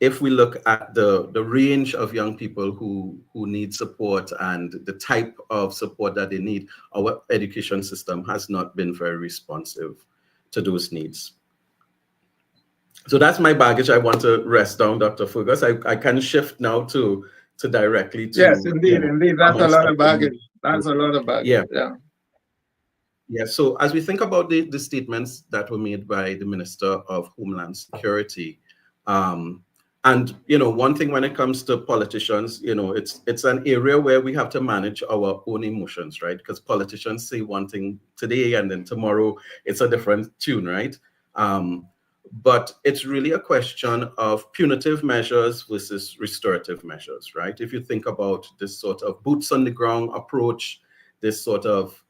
if we look at the range of young people who need support and the type of support that they need, our education system has not been very responsive to those needs. So that's my baggage. I want to rest down, Dr. Fergus. I can shift now to directly to... Yes, indeed. That's a lot of baggage. Yeah, so as we think about the statements that were made by the Minister of Homeland Security, and one thing when it comes to politicians, it's an area where we have to manage our own emotions, right? Because politicians say one thing today and then tomorrow it's a different tune, right? But it's really a question of punitive measures versus restorative measures, right? If you think about this sort of boots on the ground approach, this sort of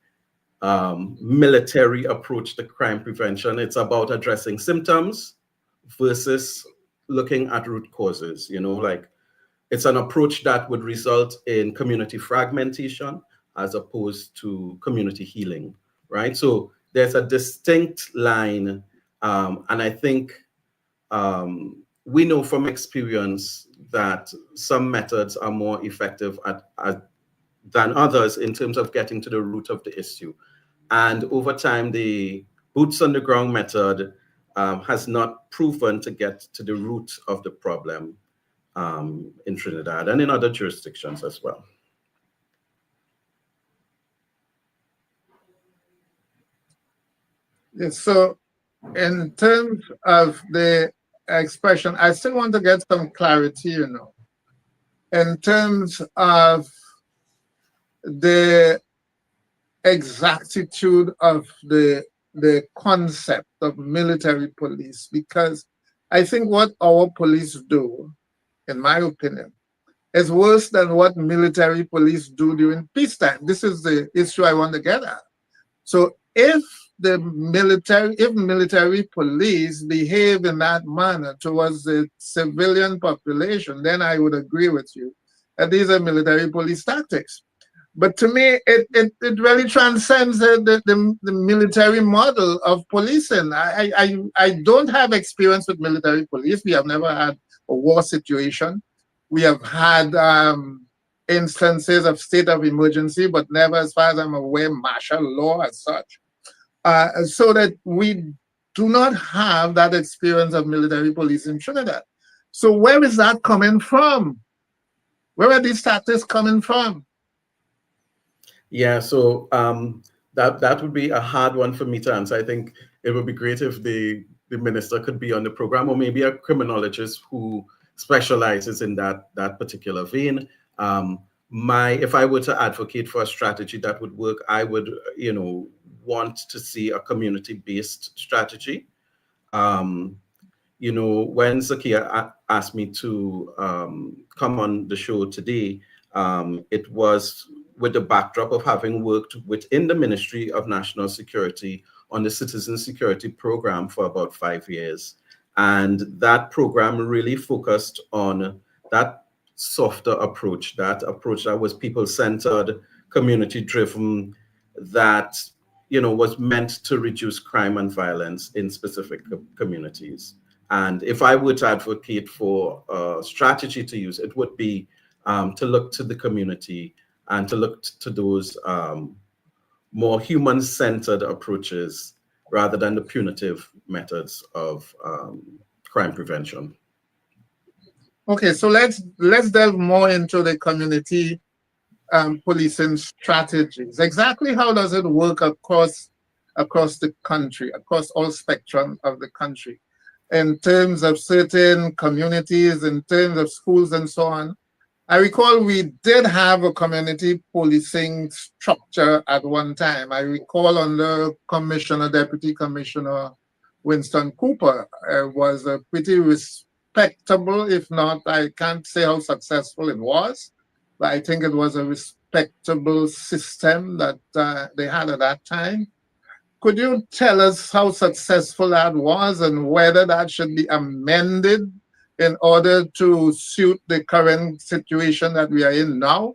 military approach to crime prevention, it's about addressing symptoms versus looking at root causes. Like it's an approach that would result in community fragmentation as opposed to community healing, right? So there's a distinct line, and I think we know from experience that some methods are more effective than others in terms of getting to the root of the issue. And over time, the boots on the ground method has not proven to get to the root of the problem in Trinidad and in other jurisdictions as well. Yes, so in terms of the expression, I still want to get some clarity, in terms of the exactitude of the concept of military police, because I think what our police do, in my opinion, is worse than what military police do during peacetime. This is the issue I want to get at. So if military police behave in that manner towards the civilian population, then I would agree with you that these are military police tactics. But to me, it really transcends the military model of policing. I don't have experience with military police. We have never had a war situation. We have had instances of state of emergency, but never, as far as I'm aware, martial law as such. So that we do not have that experience of military police in Trinidad. So where is that coming from? Where are these tactics coming from? Yeah, so that would be a hard one for me to answer. I think it would be great if the minister could be on the program, or maybe a criminologist who specializes in that particular vein. If I were to advocate for a strategy that would work, I would, want to see a community-based strategy. When Zakia asked me to come on the show today, it was with the backdrop of having worked within the Ministry of National Security on the Citizen Security Program for about 5 years. And that program really focused on that softer approach, that was people-centered, community-driven, that was meant to reduce crime and violence in specific communities. And if I were to advocate for a strategy to use, it would be to look to the community and to look to those more human-centered approaches rather than the punitive methods of crime prevention. Okay, so let's delve more into the community policing strategies. Exactly how does it work across the country, across all spectrum of the country, in terms of certain communities, in terms of schools and so on? I recall we did have a community policing structure at one time. I recall under Deputy Commissioner Winston Cooper, was a pretty respectable, if not, I can't say how successful it was, but I think it was a respectable system that they had at that time. Could you tell us how successful that was and whether that should be amended in order to suit the current situation that we are in now?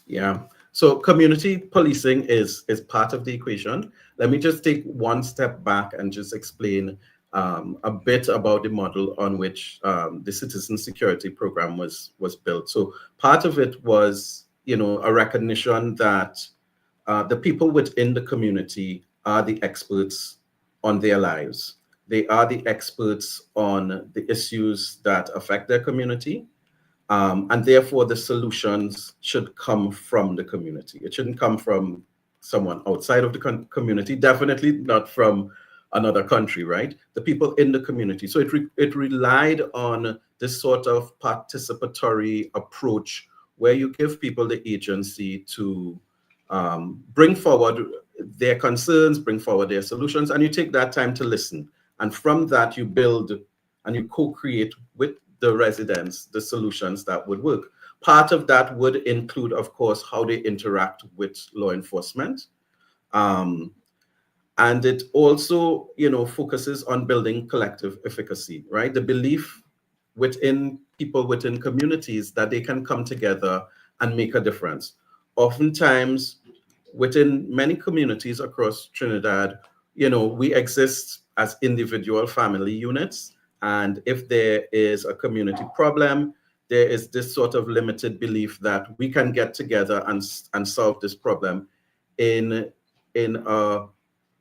Yeah, so community policing is part of the equation. Let me just take one step back and just explain a bit about the model on which the Citizen Security Program was built. So part of it was, a recognition that the people within the community are the experts on their lives. They are the experts on the issues that affect their community. And therefore, the solutions should come from the community. It shouldn't come from someone outside of the community, definitely not from another country, right? The people in the community. So it relied on this sort of participatory approach where you give people the agency to bring forward their concerns, bring forward their solutions, and you take that time to listen. And from that, you build and you co-create with the residents the solutions that would work. Part of that would include, of course, how they interact with law enforcement. And it also, focuses on building collective efficacy, right? The belief within people, within communities, that they can come together and make a difference. Oftentimes, within many communities across Trinidad, we exist as individual family units, And if there is a community problem, there is this sort of limited belief that we can get together and solve this problem in a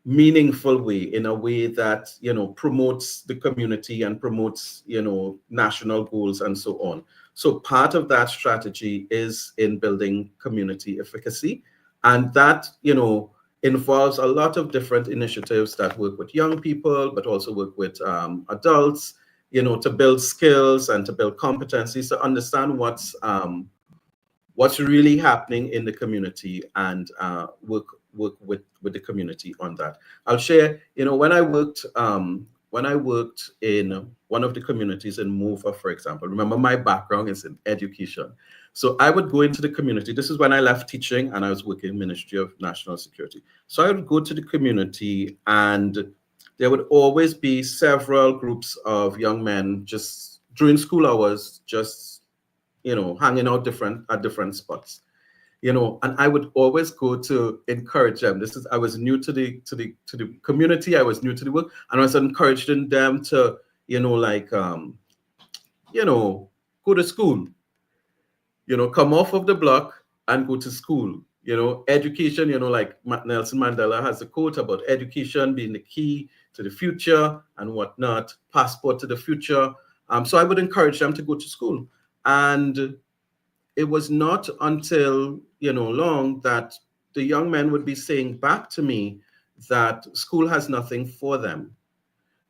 meaningful way, in a way that, you know, promotes the community and promotes, you know, national goals and so on. So part of that strategy is in building community efficacy. And that, you know, involves a lot of different initiatives that work with young people, but also work with adults, you know, to build skills and to build competencies, to understand what's really happening in the community, and work with the community on that. I'll share, you know, when I worked in one of the communities in Mova, for example, remember my background is in education. So I would go into the community. This is when I left teaching and I was working in Ministry of National Security. So I would go to the community, and there would always be several groups of young men just during school hours, just, you know, hanging out at different spots, you know, and I would always go to encourage them. I was new to the community. I was new to the work, and I was encouraging them to, you know, like, you know, go to school, you know, come off of the block and go to school. You know, education, you know, like Nelson Mandela has a quote about education being the key to the future and whatnot, passport to the future. So I would encourage them to go to school. And it was not until, you know, long that the young men would be saying back to me that school has nothing for them,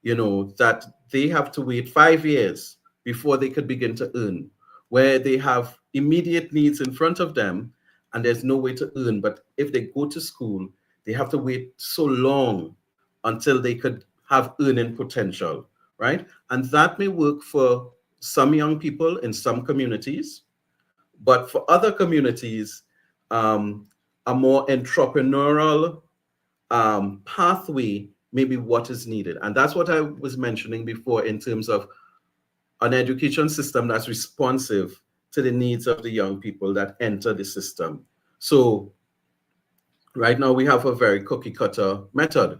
you know, that they have to wait 5 years before they could begin to earn, where they have immediate needs in front of them and there's no way to earn. But if they go to school, they have to wait so long until they could have earning potential, right? And that may work for some young people in some communities, but for other communities, a more entrepreneurial pathway may be what is needed. And that's what I was mentioning before in terms of an education system that's responsive to the needs of the young people that enter the system. So right now we have a very cookie cutter method.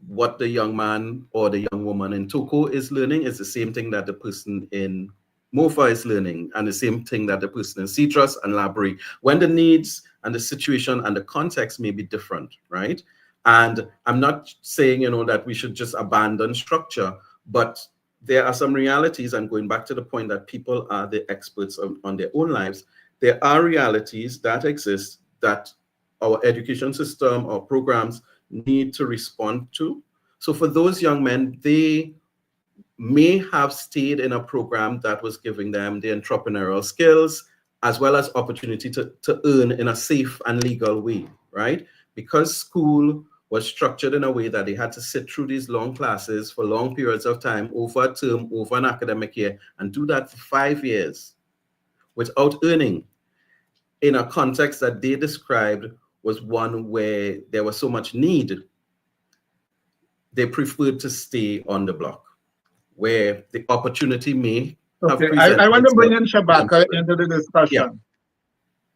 What the young man or the young woman in Toko is learning is the same thing that the person in Mofa is learning, and the same thing that the person in Citrus and Labrie, when the needs and the situation and the context may be different, right? And I'm not saying, you know, that we should just abandon structure, but there are some realities, and going back to the point that people are the experts on their own lives, there are realities that exist that our education system or programs need to respond to. So for those young men, they may have stayed in a program that was giving them the entrepreneurial skills as well as opportunity to earn in a safe and legal way, right? Because school was structured in a way that they had to sit through these long classes for long periods of time, over a term, over an academic year, and do that for 5 years without earning, in a context that they described was one where there was so much need, they preferred to stay on the block, where the opportunity may have presented. I want to bring in Shabaka into the discussion.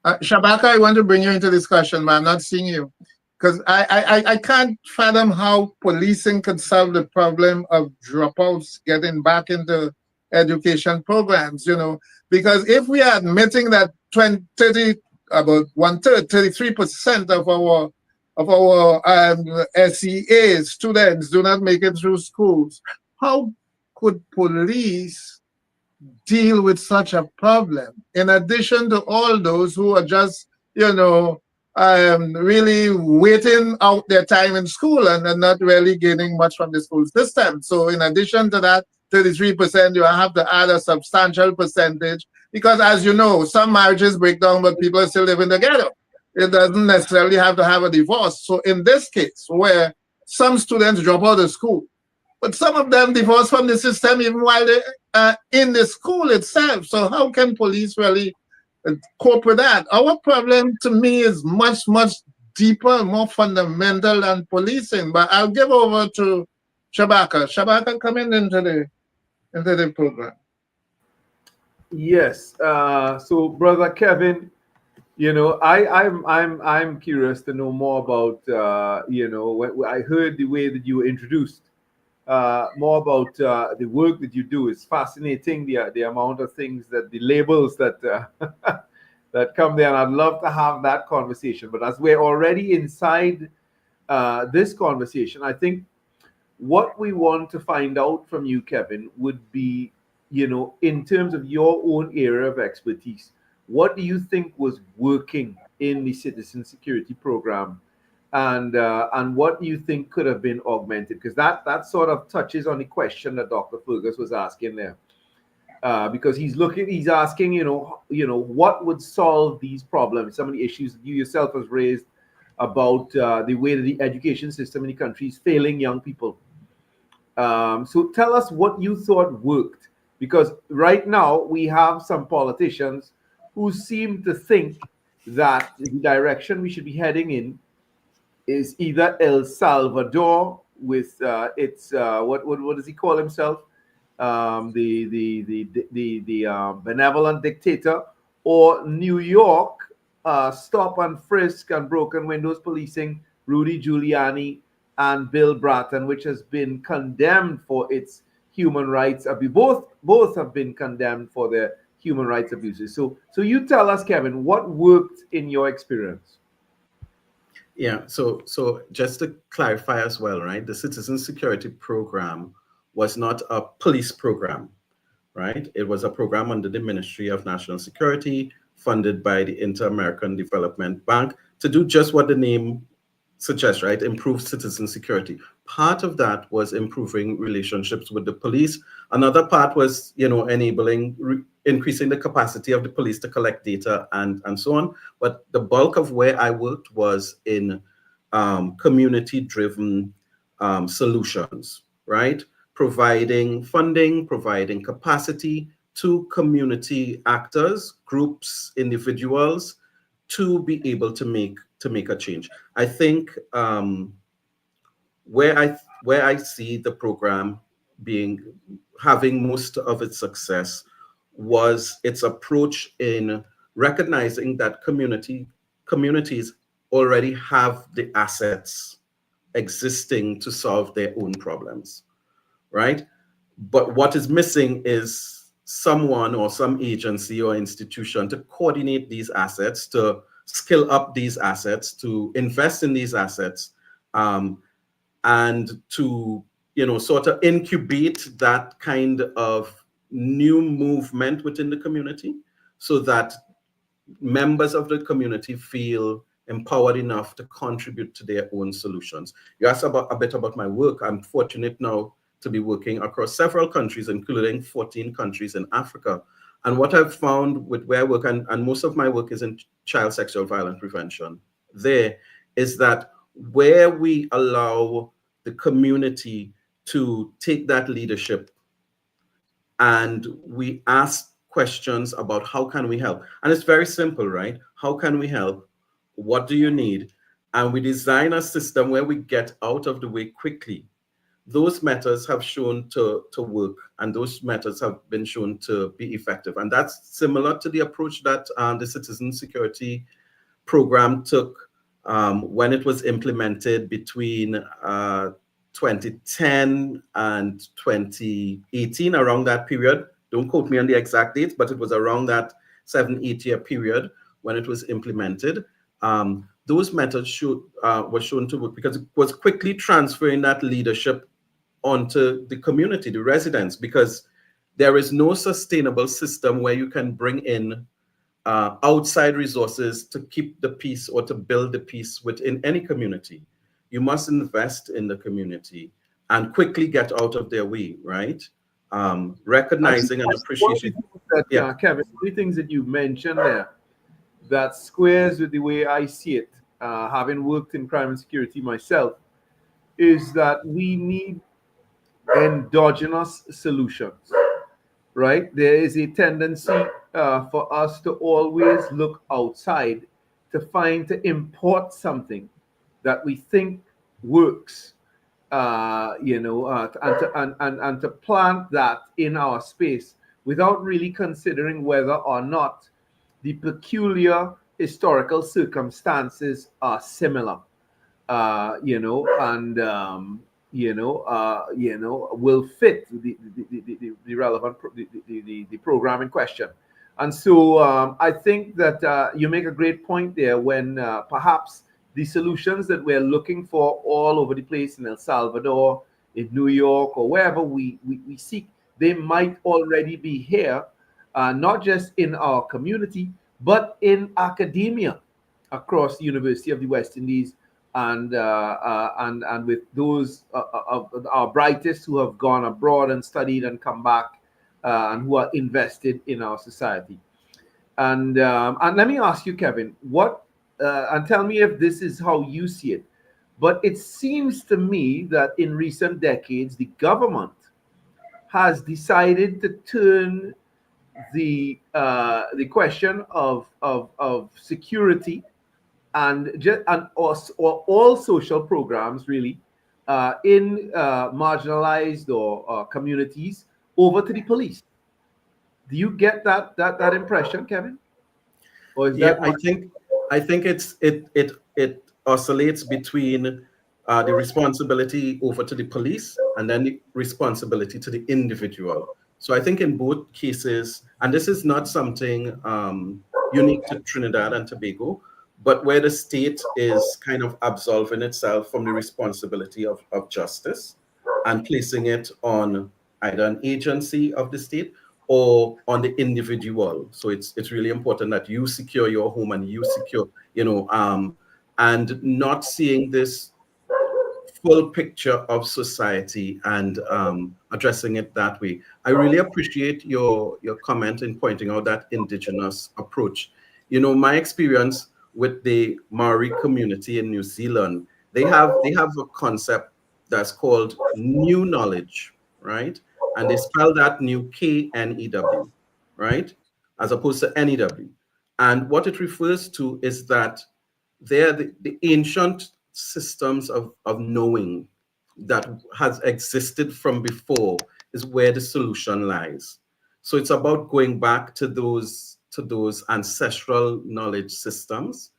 Yeah. Shabaka, I want to bring you into discussion, but I'm not seeing you. Because I can't fathom how policing could solve the problem of dropouts getting back into education programs, you know. Because if we are admitting that 33% of our SEA students do not make it through schools, how could police deal with such a problem, in addition to all those who are just, you know, really waiting out their time in school and not really gaining much from the school system? So in addition to that 33%, you have to add a substantial percentage, because as you know, some marriages break down, but people are still living together. It doesn't necessarily have to have a divorce. So in this case, where some students drop out of school, but some of them divorce from the system even while they're in the school itself. So how can police really cope with that? Our problem, to me, is much, much deeper, more fundamental than policing. But I'll give over to Shabaka. Shabaka, coming into the program. Yes. So, Brother Kevin, you know, I'm curious to know more about, you know, when I heard the way that you were introduced. more about the work that you do. It's fascinating, the amount of things, that the labels that that come there, and I'd love to have that conversation. But as we're already inside this conversation, I think what we want to find out from you, Kevin, would be, in terms of your own area of expertise, what do you think was working in the citizen security program, and what do you think could have been augmented? Because that sort of touches on the question that Dr. Fergus was asking there. Because he's asking, what would solve these problems, some of the issues that you yourself has raised about the way that the education system in the country is failing young people. So tell us what you thought worked, because right now we have some politicians who seem to think that the direction we should be heading in is either El Salvador with its what does he call himself, the benevolent dictator, or New York, stop and frisk and broken windows policing, Rudy Giuliani and Bill Bratton, which has been condemned for its human rights abuse. Both have been condemned for their human rights abuses. So you tell us, Kevin, what worked in your experience? Yeah, so just to clarify as well, right? The Citizen Security Program was not a police program, right? It was a program under the Ministry of National Security, funded by the Inter-American Development Bank, to do just what the name suggests, right? Improve citizen security. Part of that was improving relationships with the police. Another part was, enabling, increasing the capacity of the police to collect data and so on. But the bulk of where I worked was in community-driven solutions, right? Providing funding, providing capacity to community actors, groups, individuals, to be able to make a change. I think where I see the program having most of its success was its approach in recognizing that communities already have the assets existing to solve their own problems, right? But what is missing is someone or some agency or institution to coordinate these assets, to skill up these assets, to invest in these assets, and to sort of incubate that kind of new movement within the community, so that members of the community feel empowered enough to contribute to their own solutions. You asked a bit about my work. I'm fortunate now to be working across several countries, including 14 countries in Africa. And what I've found with where I work, and most of my work is in child sexual violence prevention, there is that where we allow the community to take that leadership and we ask questions about how can we help. And it's very simple, right? How can we help? What do you need? And we design a system where we get out of the way quickly. Those methods have shown to work, and those methods have been shown to be effective. And that's similar to the approach that the Citizen Security Program took when it was implemented between 2010 and 2018, around that period. Don't quote me on the exact dates, but it was around that 7-8 year period when it was implemented. Those methods were shown to work because it was quickly transferring that leadership onto the community, the residents, because there is no sustainable system where you can bring in outside resources to keep the peace or to build the peace within any community. You must invest in the community and quickly get out of their way, right? Recognizing and appreciating. Kevin, three things that you mentioned there that squares with the way I see it, having worked in crime and security myself, is that we need endogenous solutions, right? There is a tendency for us to always look outside to import something that we think works, and to plant that in our space without really considering whether or not the peculiar historical circumstances are similar, will fit the relevant the program in question. And so I think that you make a great point there when perhaps the solutions that we're looking for all over the place in El Salvador, in New York, or wherever we seek, they might already be here, not just in our community, but in academia across the University of the West Indies, and with those of our brightest who have gone abroad and studied and come back, and who are invested in our society. And let me ask you, Kevin, what and tell me if this is how you see it. But it seems to me that in recent decades, the government has decided to turn the question of security and or all social programs really in marginalized or communities over to the police. Do you get that impression, Kevin? Or is Yeah, that I think it oscillates between the responsibility over to the police and then the responsibility to the individual. So I think in both cases, and this is not something unique to Trinidad and Tobago, but where the state is kind of absolving itself from the responsibility of justice and placing it on either an agency of the state or on the individual. So it's really important that you secure your home and you secure, and not seeing this full picture of society and addressing it that way. I really appreciate your comment in pointing out that indigenous approach. My experience with the Maori community in New Zealand, they have a concept that's called new knowledge, right? And they spell that new KNEW, right? As opposed to NEW. And what it refers to is that they're the ancient systems of knowing that has existed from before is where the solution lies. So it's about going back to those ancestral knowledge systems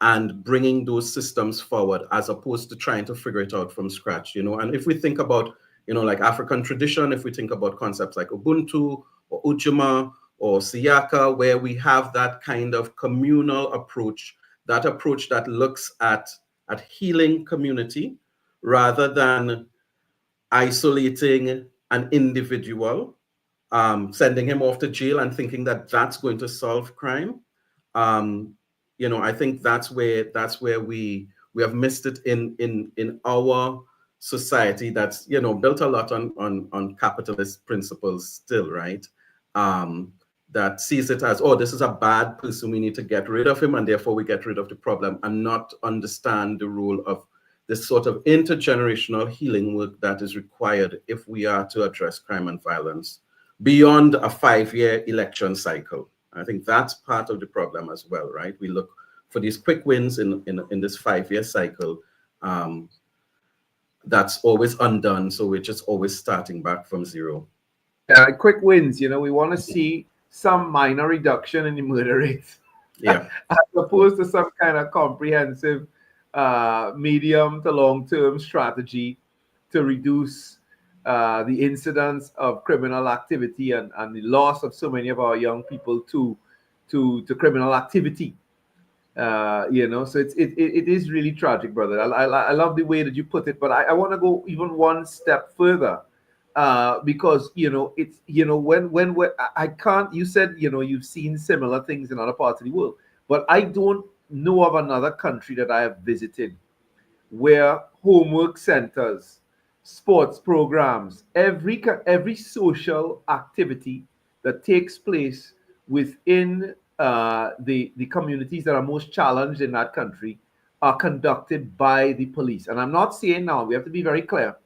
and bringing those systems forward as opposed to trying to figure it out from scratch. And if we think about like African tradition, if we think about concepts like Ubuntu or Ujima or Siyaka, where we have that kind of communal approach, that approach that looks at healing community rather than isolating an individual, sending him off to jail and thinking that that's going to solve crime. I think that's where we have missed it in our society that's built a lot on capitalist principles still, right? That sees it as, oh, this is a bad person, we need to get rid of him, and therefore we get rid of the problem, and not understand the role of this sort of intergenerational healing work that is required if we are to address crime and violence beyond a 5-year election cycle. I think that's part of the problem as well, right? We look for these quick wins in this 5-year cycle. That's always undone, so we're just always starting back from zero. Yeah, quick wins. We want to see some minor reduction in the murder rates, yeah, as opposed to some kind of comprehensive medium to long-term strategy to reduce the incidence of criminal activity and the loss of so many of our young people to criminal activity. So it is really tragic, brother. I love the way that you put it, but I want to go even one step further. Because it's when I can't. You said you've seen similar things in other parts of the world, but I don't know of another country that I have visited where homework centers, sports programs, every social activity that takes place within the communities that are most challenged in that country are conducted by the police. And I'm not saying now, we have to be very clear.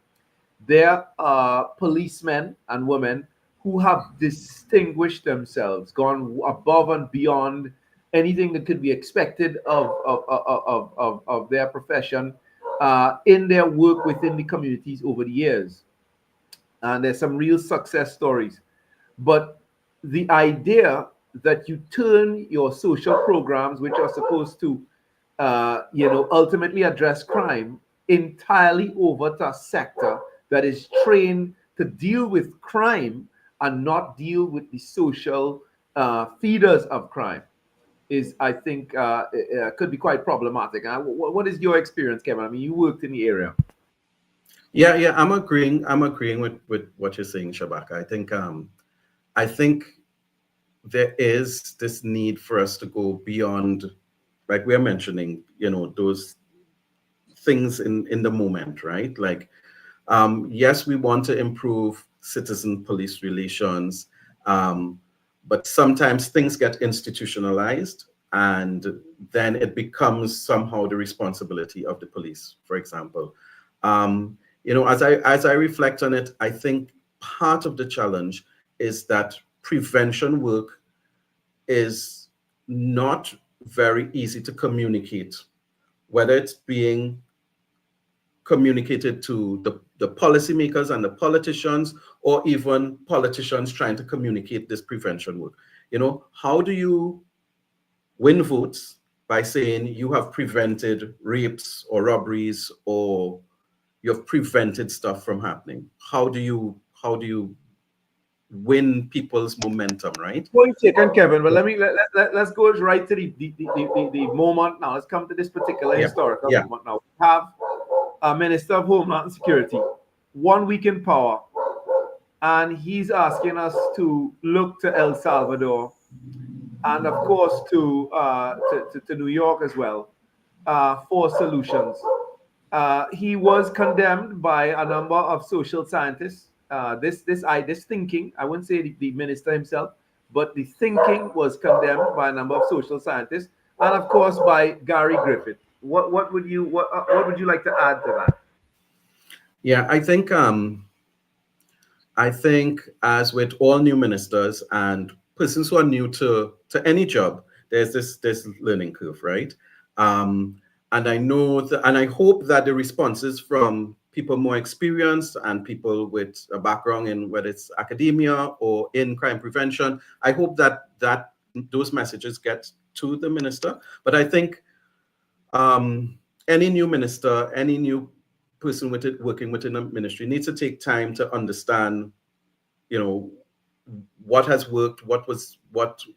There are policemen and women who have distinguished themselves, gone above and beyond anything that could be expected of their profession in their work within the communities over the years. And there's some real success stories. But the idea that you turn your social programs, which are supposed to ultimately address crime, entirely over to a sector that is trained to deal with crime and not deal with the social feeders of crime is, I think, could be quite problematic. What is your experience, Kevin? I mean, you worked in the area. Yeah, I'm agreeing. I'm agreeing with what you're saying, Shabaka. I think there is this need for us to go beyond, like we're mentioning, those things in the moment, right? Like, yes, we want to improve citizen-police relations, but sometimes things get institutionalized, and then it becomes somehow the responsibility of the police, for example. As I reflect on it, I think part of the challenge is that prevention work is not very easy to communicate, whether it's being communicated to the policymakers and the politicians, or even politicians trying to communicate this prevention work. How do you win votes by saying you have prevented rapes or robberies, or you've prevented stuff from happening? How do you win people's momentum, right? Point taken, Kevin. But let's go right to the moment now. Let's come to this particular historical moment now. We have a Minister of Homeland Security, 1 week in power, and he's asking us to look to El Salvador and, of course, to New York as well for solutions. He was condemned by a number of social scientists. This thinking, I wouldn't say the minister himself, but the thinking was condemned by a number of social scientists, and of course by Gary Griffith. What would you like to add to that? Yeah, I think as with all new ministers and persons who are new to any job, there's this learning curve, right? And I know that, and I hope that the responses from people more experienced and people with a background in whether it's academia or in crime prevention, I hope that those messages get to the minister. But I think any new minister, any new person working within a ministry needs to take time to understand, what has worked,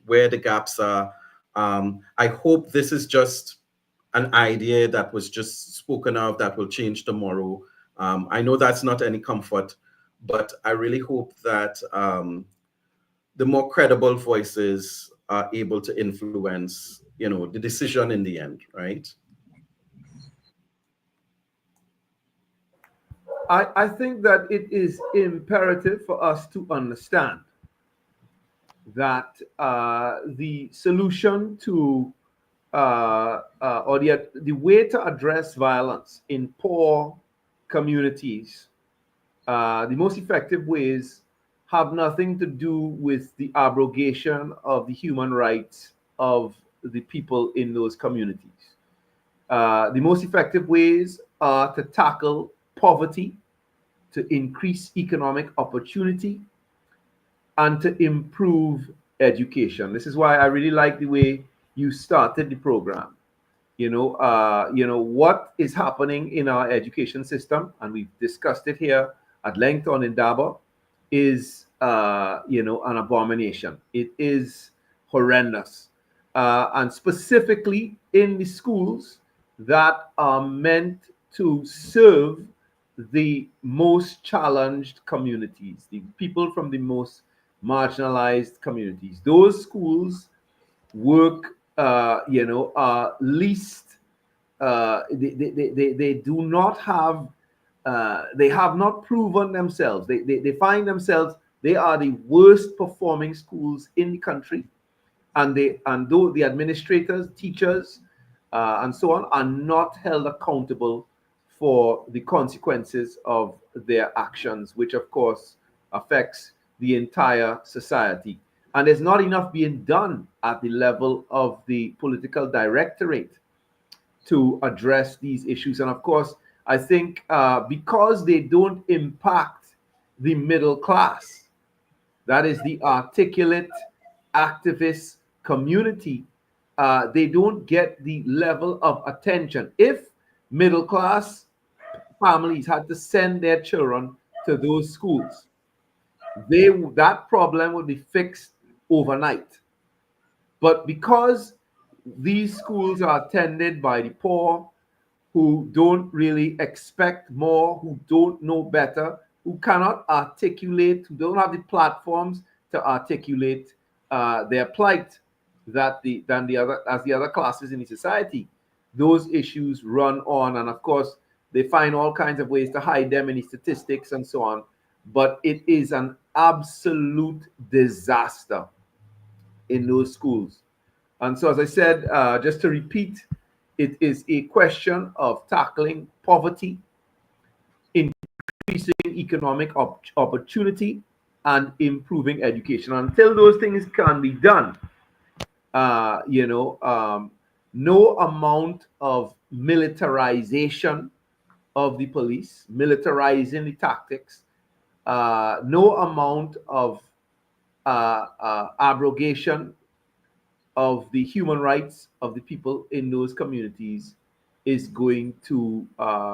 where the gaps are. I hope this is just an idea that was just spoken of that will change tomorrow. I know that's not any comfort, but I really hope that the more credible voices are able to influence, the decision in the end, right? I think that it is imperative for us to understand that the solution to or the way to address violence in poor communities, the most effective ways have nothing to do with the abrogation of the human rights of the people in those communities. The most effective ways are to tackle poverty, to increase economic opportunity, and to improve education. This is why I really like the way you started the program. What is happening in our education system, and we've discussed it here at length on Indaba, is an abomination. It is horrendous, and specifically in the schools that are meant to serve the most challenged communities, the people from the most marginalized communities. Those schools work, least. They do not have. They have not proven themselves. They find themselves. They are the worst performing schools in the country, and though the administrators, teachers, and so on are not held accountable for the consequences of their actions, which of course affects the entire society. And there's not enough being done at the level of the political directorate to address these issues. And of course, I think because they don't impact the middle class, that is the articulate activist community, they don't get the level of attention. If middle class families had to send their children to those schools, that problem would be fixed overnight. But because these schools are attended by the poor, who don't really expect more, who don't know better, who cannot articulate, who don't have the platforms to articulate their plight than the other classes in the society. Those issues run on, and of course, they find all kinds of ways to hide them in the statistics and so on. But it is an absolute disaster in those schools. And so, as I said, just to repeat, it is a question of tackling poverty, increasing economic opportunity, and improving education. Until those things can be done, no amount of militarization of the police, militarizing the tactics, no amount of abrogation of the human rights of the people in those communities is going to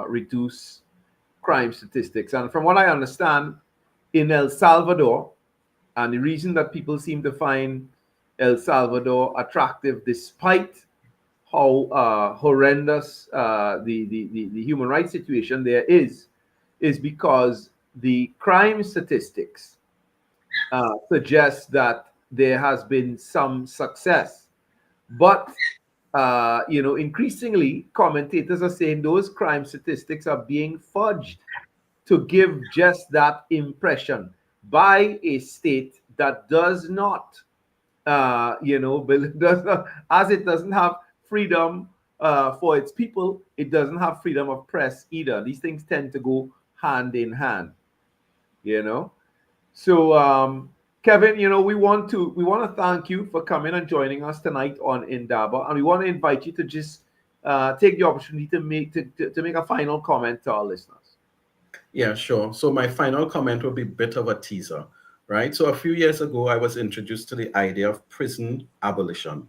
reduce crime statistics. And from what I understand, in El Salvador, and the reason that people seem to find El Salvador attractive despite how horrendous the human rights situation there is because the crime statistics suggest that there has been some success. But increasingly, commentators are saying those crime statistics are being fudged to give just that impression by a state that does not, as it doesn't have freedom for its people, it doesn't have freedom of press either. These things tend to go hand in hand, So, Kevin, we want to thank you for coming and joining us tonight on Indaba, and we want to invite you to just take the opportunity to make a final comment to our listeners. Yeah, sure. So my final comment will be a bit of a teaser, right? So a few years ago, I was introduced to the idea of prison abolition,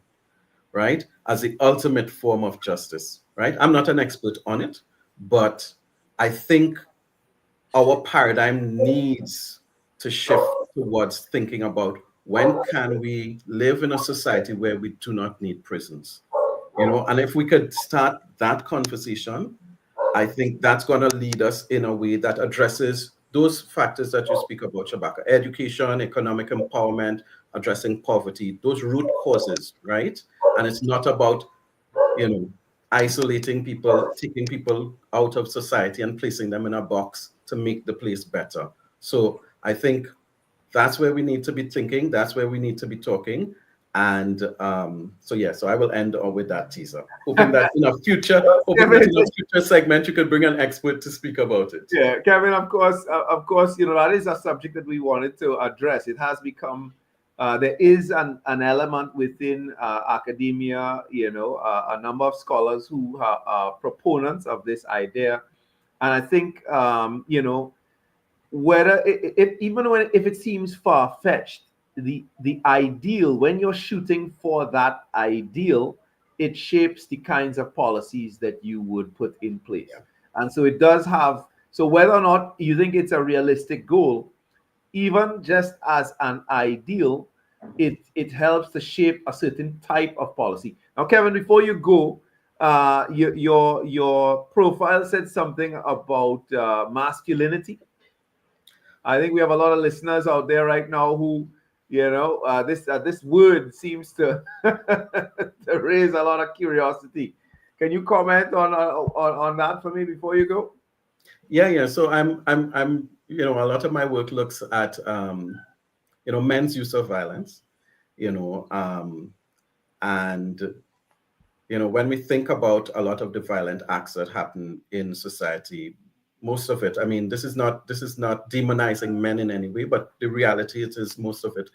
right, as the ultimate form of justice, right? I'm not an expert on it, but I think our paradigm needs to shift towards thinking about when can we live in a society where we do not need prisons, and if we could start that conversation, I think that's going to lead us in a way that addresses those factors that you speak about, Shabaka: education, economic empowerment, addressing poverty, those root causes, right? And it's not about, isolating people, taking people out of society and placing them in a box to make the place better. So I think that's where we need to be thinking. That's where we need to be talking. And so I will end with that teaser, hoping that in a future segment you could bring an expert to speak about it. Yeah, Kevin, of course, that is a subject that we wanted to address. It has become there is an element within academia, a number of scholars who are proponents of this idea, and I think whether if it seems far-fetched, the ideal, when you're shooting for that ideal, it shapes the kinds of policies that you would put in place. Yeah. And so it does have, so whether or not you think it's a realistic goal, even just as an ideal, it helps to shape a certain type of policy. Now, Kevin, before you go, your profile said something about masculinity. I think we have a lot of listeners out there right now who, this word seems to to raise a lot of curiosity. Can you comment on that for me before you go? Yeah. So I'm a lot of my work looks at men's use of violence, and when we think about a lot of the violent acts that happen in society, most of it, I mean, this is not demonizing men in any way, but the reality is most of it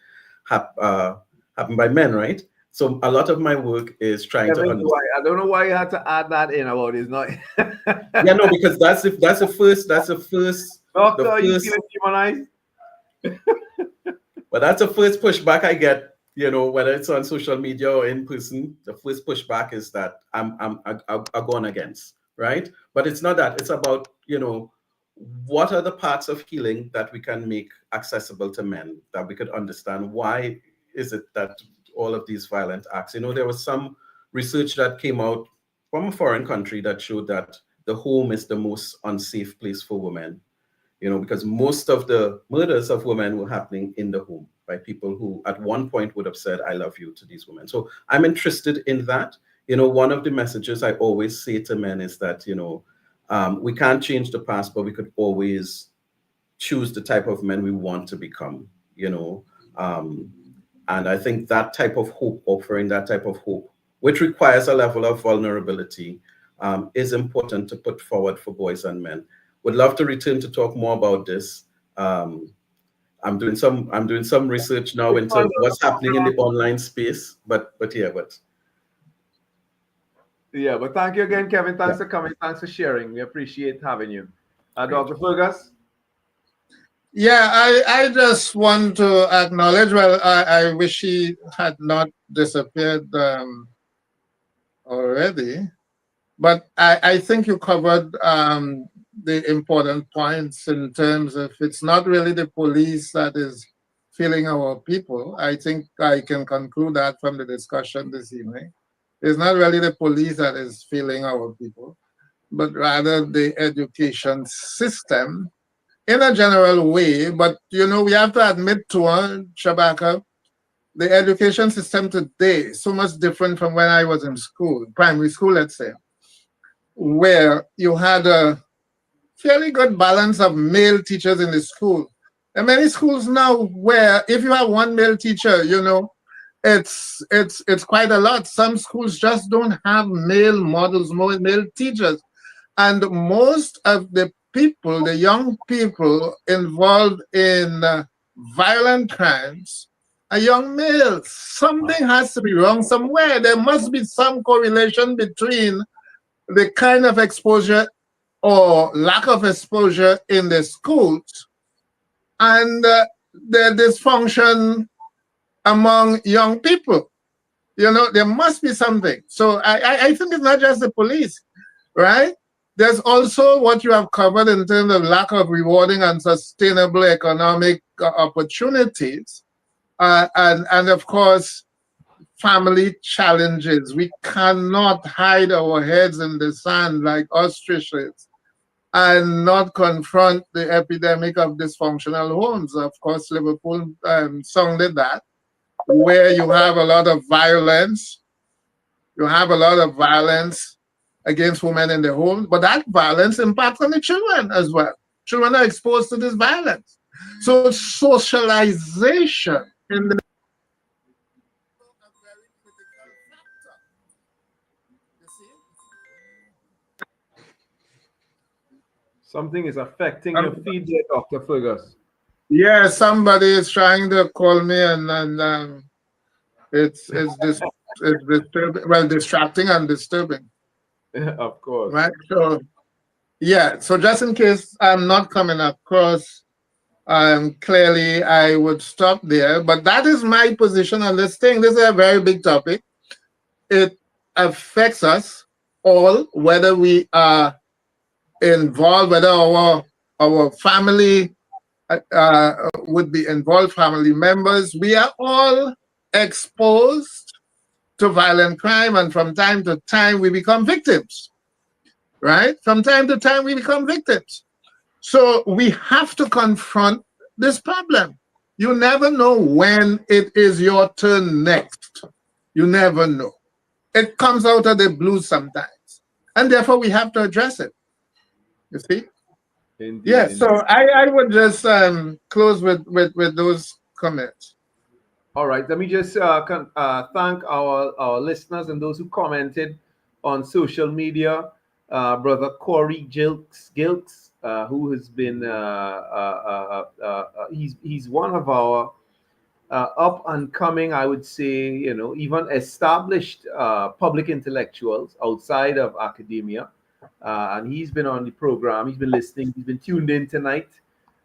happen by men, right? So a lot of my work is trying to understand. I don't know why you had to add that in about it's not. Yeah, no, because that's the first. Doctor, you feel demonized? But that's the first pushback I get. Whether it's on social media or in person, the first pushback is that I'm going against, right? But it's not that. It's about, what are the parts of healing that we can make accessible to men, that we could understand why is it that all of these violent acts. There was some research that came out from a foreign country that showed that the home is the most unsafe place for women, because most of the murders of women were happening in the home by people who at one point would have said, I love you to these women. So I'm interested in that. One of the messages I always say to men is that, we can't change the past, but we could always choose the type of men we want to become, and I think that type of hope, offering that type of hope, which requires a level of vulnerability, is important to put forward for boys and men. Would love to return to talk more about this. I'm doing some research now into what's happening in the online space, but thank you again, Kevin. Thanks for coming. Thanks for sharing. We appreciate having you. Dr. Fergus? Yeah, I just want to acknowledge, I wish he had not disappeared already, but I think you covered the important points in terms of it's not really the police that is feeling our people. I think I can conclude that from the discussion this evening. It's not really the police that is feeling our people, but rather the education system in a general way. But, we have to admit to Shabaka, the education system today is so much different from when I was in school, primary school, let's say, where you had a fairly good balance of male teachers in the school. There are many schools now where if you have one male teacher, it's quite a lot. Some schools just don't have male models, male teachers. And most of the people, the young people involved in violent crimes are young males. Something has to be wrong somewhere. There must be some correlation between the kind of exposure or lack of exposure in the schools and the dysfunction among young people. There must be something. So I think it's not just the police, right? There's also what you have covered in terms of lack of rewarding and sustainable economic opportunities. And of course, family challenges. We cannot hide our heads in the sand like ostriches and not confront the epidemic of dysfunctional homes. Of course, Liverpool sounded that, where you have a lot of violence. You have a lot of violence against women in the home, but that violence impacts on the children as well. Children are exposed to this violence. So socialization in the Something is affecting your feed there, Dr. Fergus. Yeah, somebody is trying to call me, and it's disturbing, well, distracting and disturbing. Of course. Right. So yeah. So just in case I'm not coming across clearly, I would stop there. But that is my position on this thing. This is a very big topic. It affects us all, whether we are involved, whether our family would be involved, family members. We are all exposed to violent crime, and from time to time we become victims, right? From time to time we become victims. So we have to confront this problem. You never know when it is your turn next. You never know. It comes out of the blue sometimes, and therefore we have to address it. You see? Indeed, yeah. indeed. So I would just close with those comments. All right. Let me just thank our listeners and those who commented on social media. Brother Corey Gilks, who has been he's one of our up and coming, I would say, even established public intellectuals outside of academia. And he's been on the program. He's been listening. He's been tuned in tonight.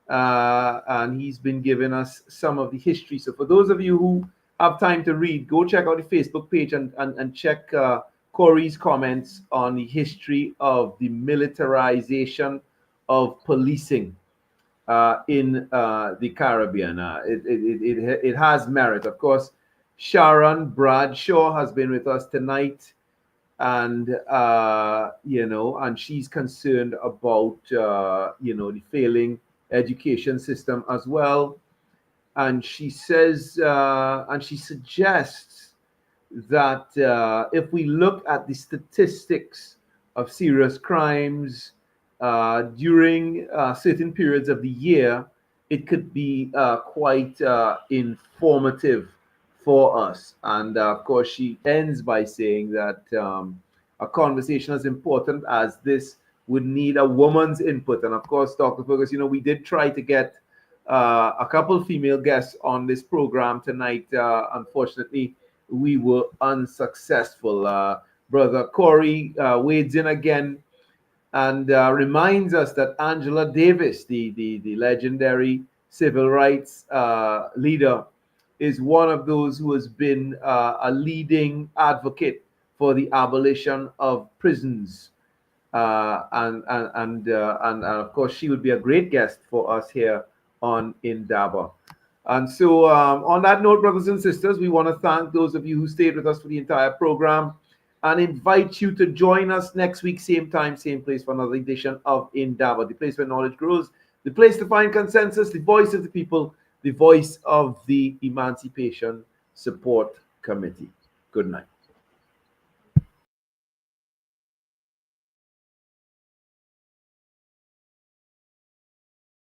And he's been giving us some of the history. So for those of you who have time to read, go check out the Facebook page and check Corey's comments on the history of the militarization of policing in the Caribbean. It has merit. Of course, Sharon Bradshaw has been with us tonight, and and she's concerned about the failing education system as well. And she says, and she suggests that if we look at the statistics of serious crimes during certain periods of the year, it could be quite informative for us. And of course, she ends by saying that a conversation as important as this would need a woman's input. And of course, Dr. Fergus, we did try to get a couple female guests on this program tonight. Unfortunately, we were unsuccessful. Brother Corey wades in again and reminds us that Angela Davis, the legendary civil rights leader, is one of those who has been a leading advocate for the abolition of prisons. And of course, she would be a great guest for us here on Indaba. And so on that note, brothers and sisters, we want to thank those of you who stayed with us for the entire program and invite you to join us next week, same time, same place, for another edition of Indaba, the place where knowledge grows, the place to find consensus, the voice of the people, the voice of the Emancipation Support Committee. Good night.